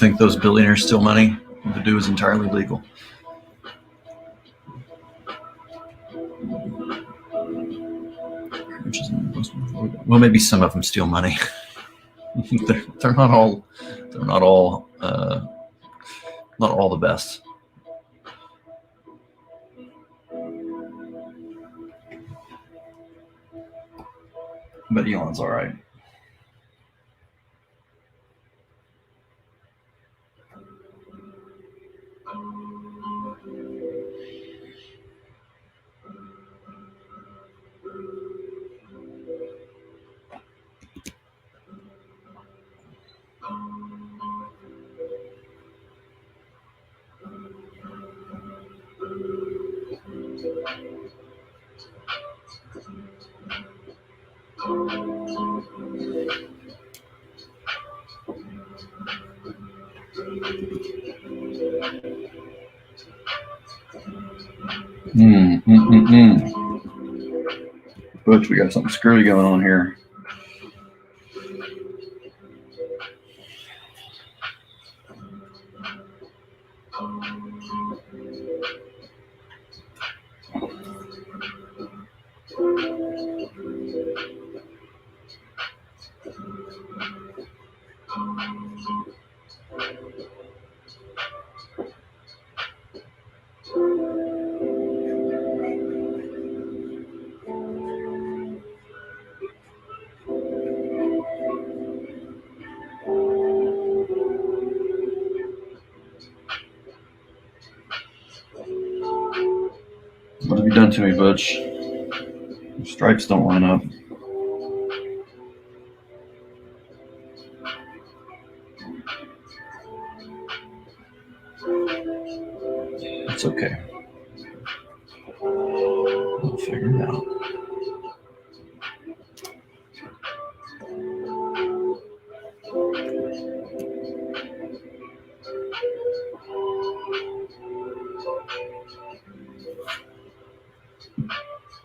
think those billionaires steal money. The do is entirely legal. Which is, well, maybe some of them steal money. they're not all the best. But Elon's all right. Butch, we got something screwy going on here. What have you done to me, Butch? Your stripes don't line up. It's okay. We'll figure it out.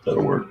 That'll work.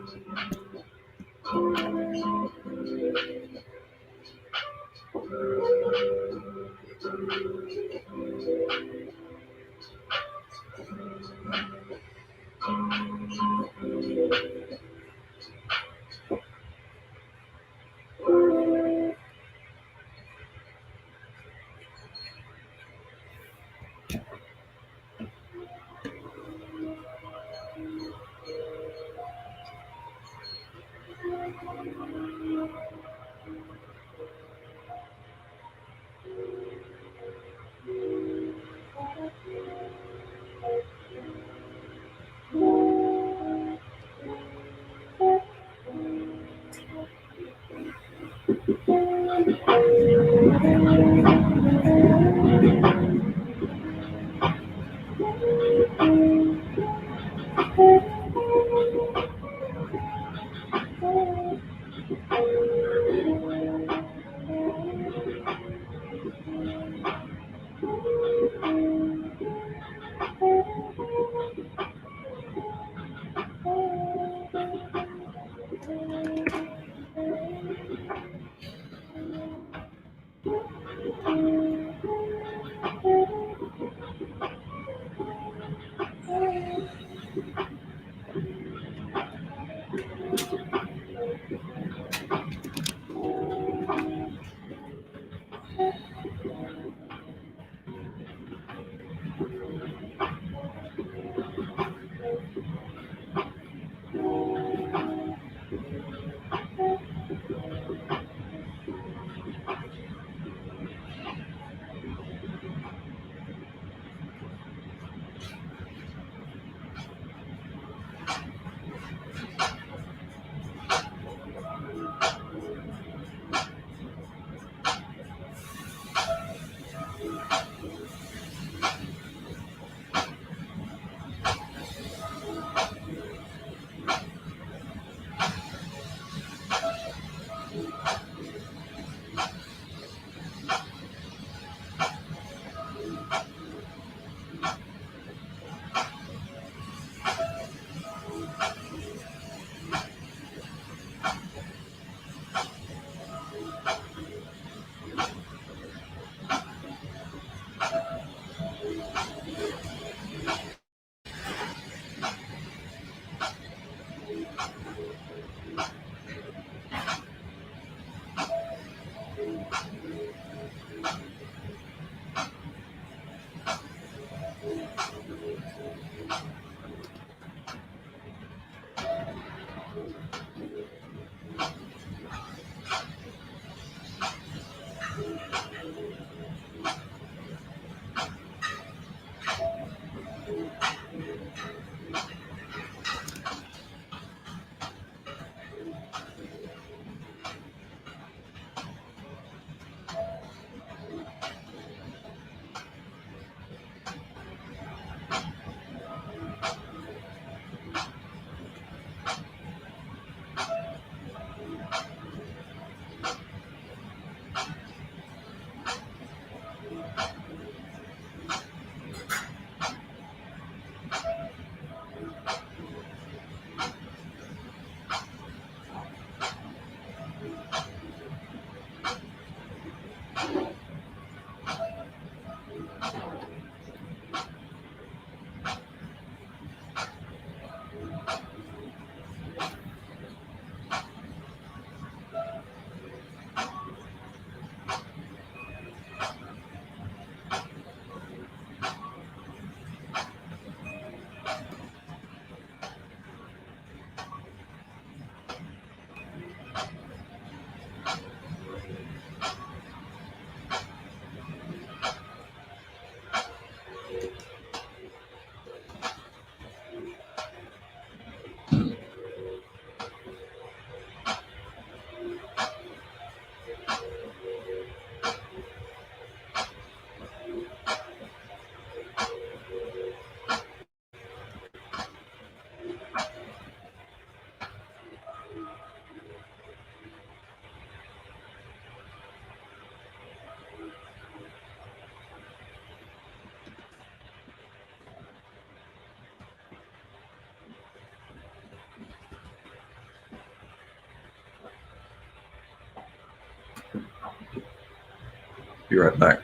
Be right back.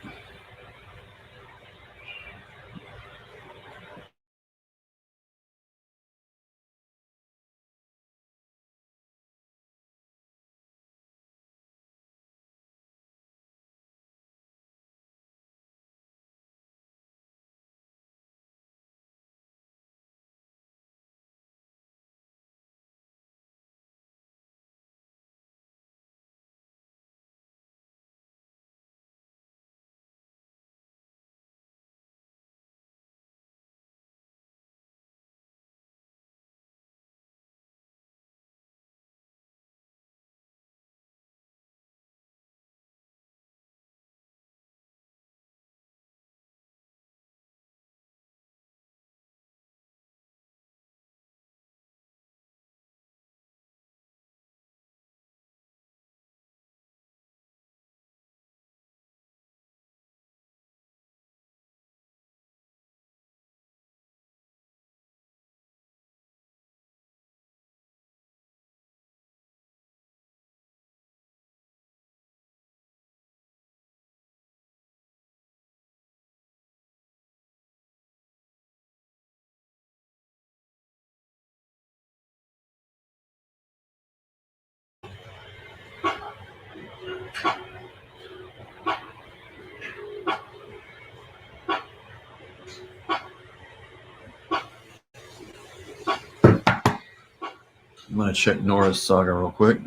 I'm going to check Nora's Saga real quick.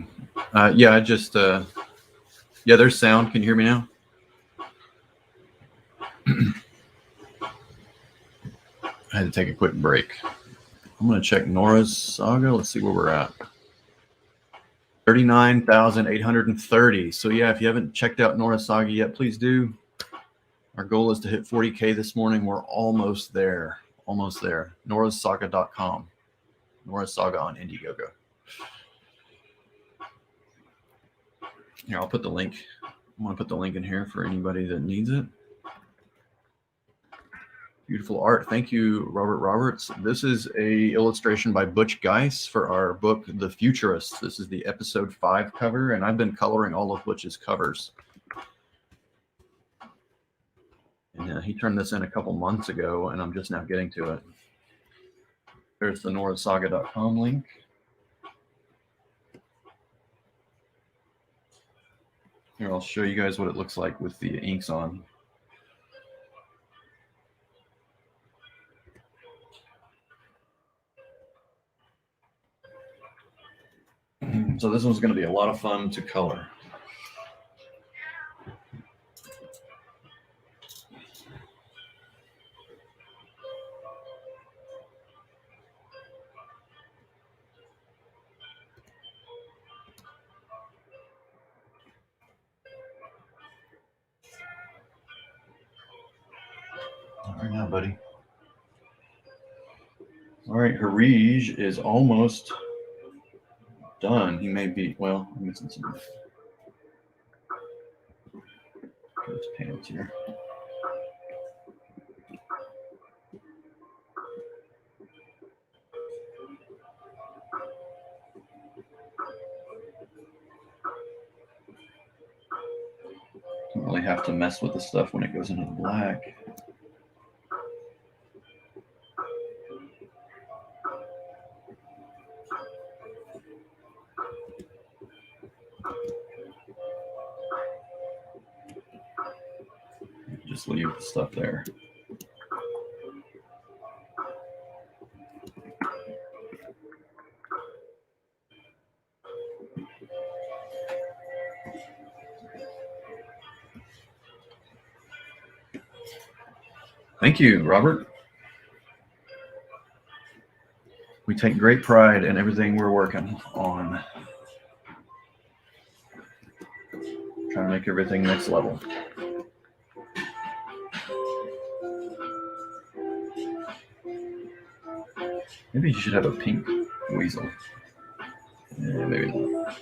Yeah, there's sound. Can you hear me now? I had to take a quick break. I'm going to check Nora's Saga. Let's see where we're at. 39,830. So yeah, if you haven't checked out Nora's Saga yet, please do. Our goal is to hit 40K this morning. We're almost there. Almost there. NorasSaga.com. Nora's Saga on Indiegogo. Here, I'll put the link. I'm going to put the link in here for anybody that needs it. Beautiful art. Thank you, Robert Roberts. This is a illustration by Butch Geis for our book, The Futurists. This is the episode 5 cover, and I've been coloring all of Butch's covers. And he turned this in a couple months ago, and I'm just now getting to it. There's the NorasSaga.com link. Here, I'll show you guys what it looks like with the inks on. So this one's going to be a lot of fun to color. All right now, buddy. All right, Harij is almost done. He may be, well, I'm missing some. His pants here. Don't really have to mess with the stuff when it goes into the black. Just leave the stuff there. Thank you, Robert. We take great pride in everything we're working on. Trying to make everything next level. Maybe you should have a pink weasel. Yeah, maybe not.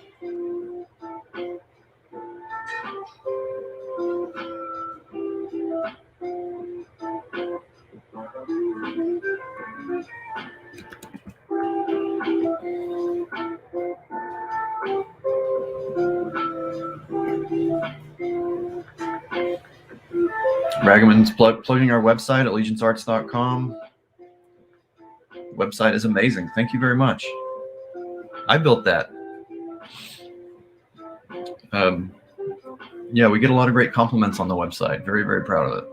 Ragaman's plugging our website at legionsarts.com. Website is amazing. Thank you very much. I built that. Yeah, we get a lot of great compliments on the website. Very, very proud of it.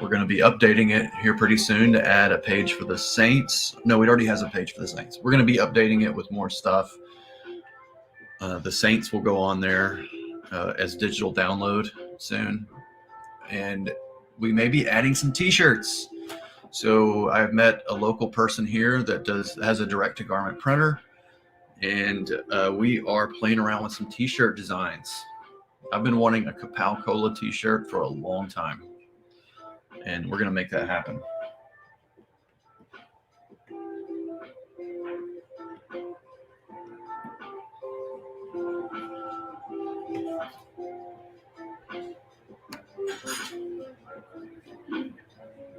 We're going to be updating it here pretty soon to add a page for the Saints. No, it already has a page for the Saints. We're going to be updating it with more stuff. The Saints will go on there as digital download soon. And we may be adding some t-shirts. So I've met a local person here that has a direct-to-garment printer. And we are playing around with some t-shirt designs. I've been wanting a Kapow Cola t-shirt for a long time. And we're going to make that happen.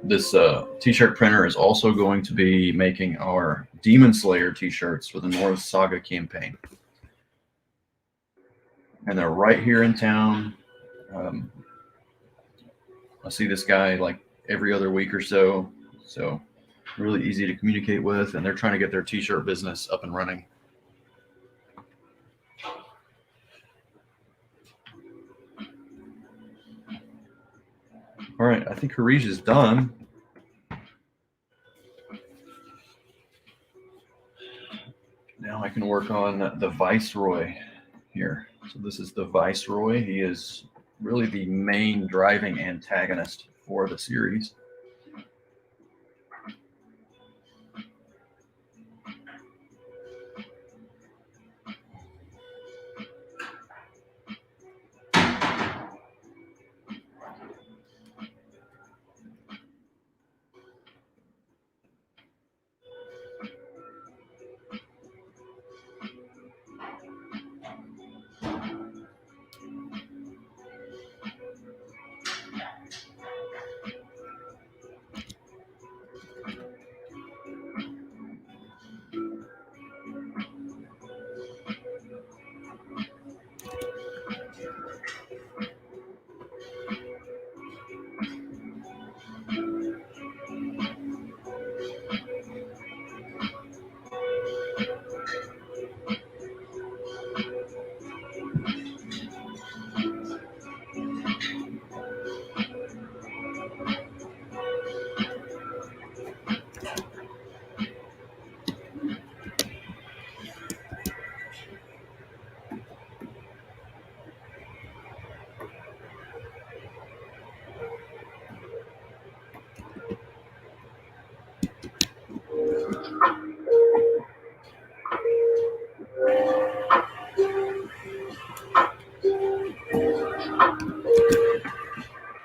This t-shirt printer is also going to be making our Demon Slayer t-shirts for the North Saga campaign. And they're right here in town. I see this guy like every other week or so. So really easy to communicate with, and they're trying to get their t-shirt business up and running. All right, I think Harij is done. Now I can work on the Viceroy here. So this is the Viceroy. He is really the main driving antagonist for the series.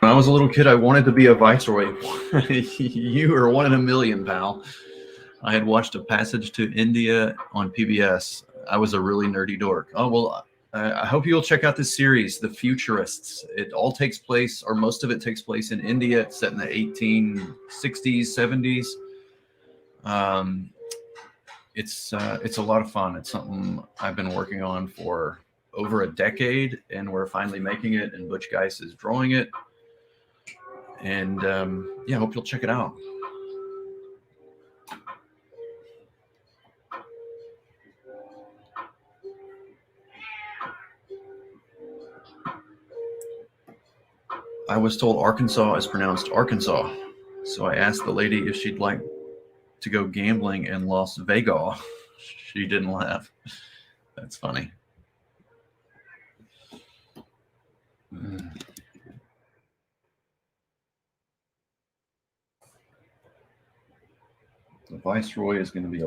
When I was a little kid, I wanted to be a Viceroy. You are one in a million, pal. I had watched A Passage to India on PBS. I was a really nerdy dork. Oh, well, I hope you'll check out this series, The Futurists. It all takes place, or most of it takes place in India. It's set in the 1860s, 70s. It's a lot of fun. It's something I've been working on for over a decade, and we're finally making it, and Butch Geis is drawing it. And yeah, I hope you'll check it out. I was told Arkansas is pronounced Arkansas. So I asked the lady if she'd like to go gambling in Las Vegas. She didn't laugh. That's funny. The Viceroy is going to be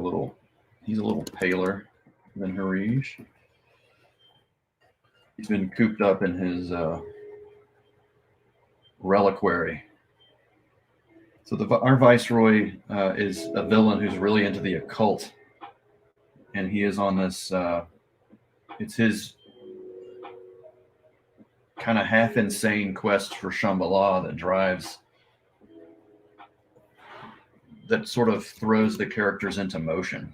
he's a little paler than Harij. He's been cooped up in his reliquary. So our Viceroy is a villain who's really into the occult. And he is on this, it's his kind of half insane quest for Shambhala that sort of throws the characters into motion.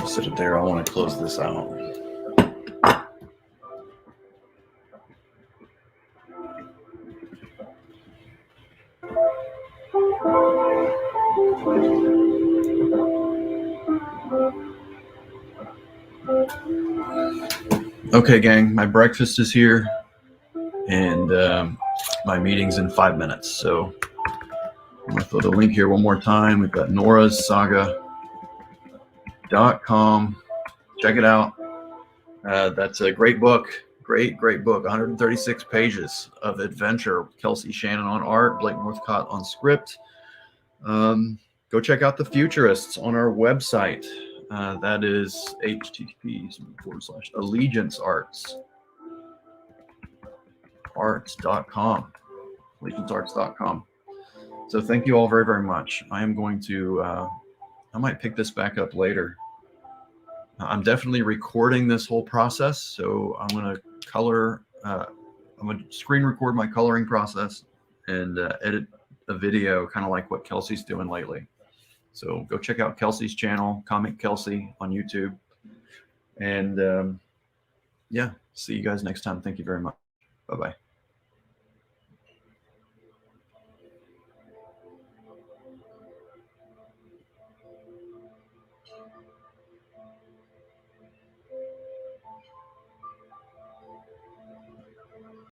Sit it there. I want to close this out. Okay, gang, my breakfast is here, and my meeting's in 5 minutes. So I'm going to throw the link here one more time. We've got norassaga.com. Check it out. That's a great book. Great book. 136 pages of adventure. Kelsey Shannon on art, Blake Northcott on script. Go check out The Futurists on our website. That is http://allegiancearts.com. Allegiancearts.com. So thank you all very, very much. I am going to, I might pick this back up later. I'm definitely recording this whole process. So I'm going to I'm going to screen record my coloring process and edit a video, kind of like what Kelsey's doing lately. So go check out Kelsey's channel, Comic Kelsey on YouTube. And yeah, see you guys next time. Thank you very much. Bye-bye.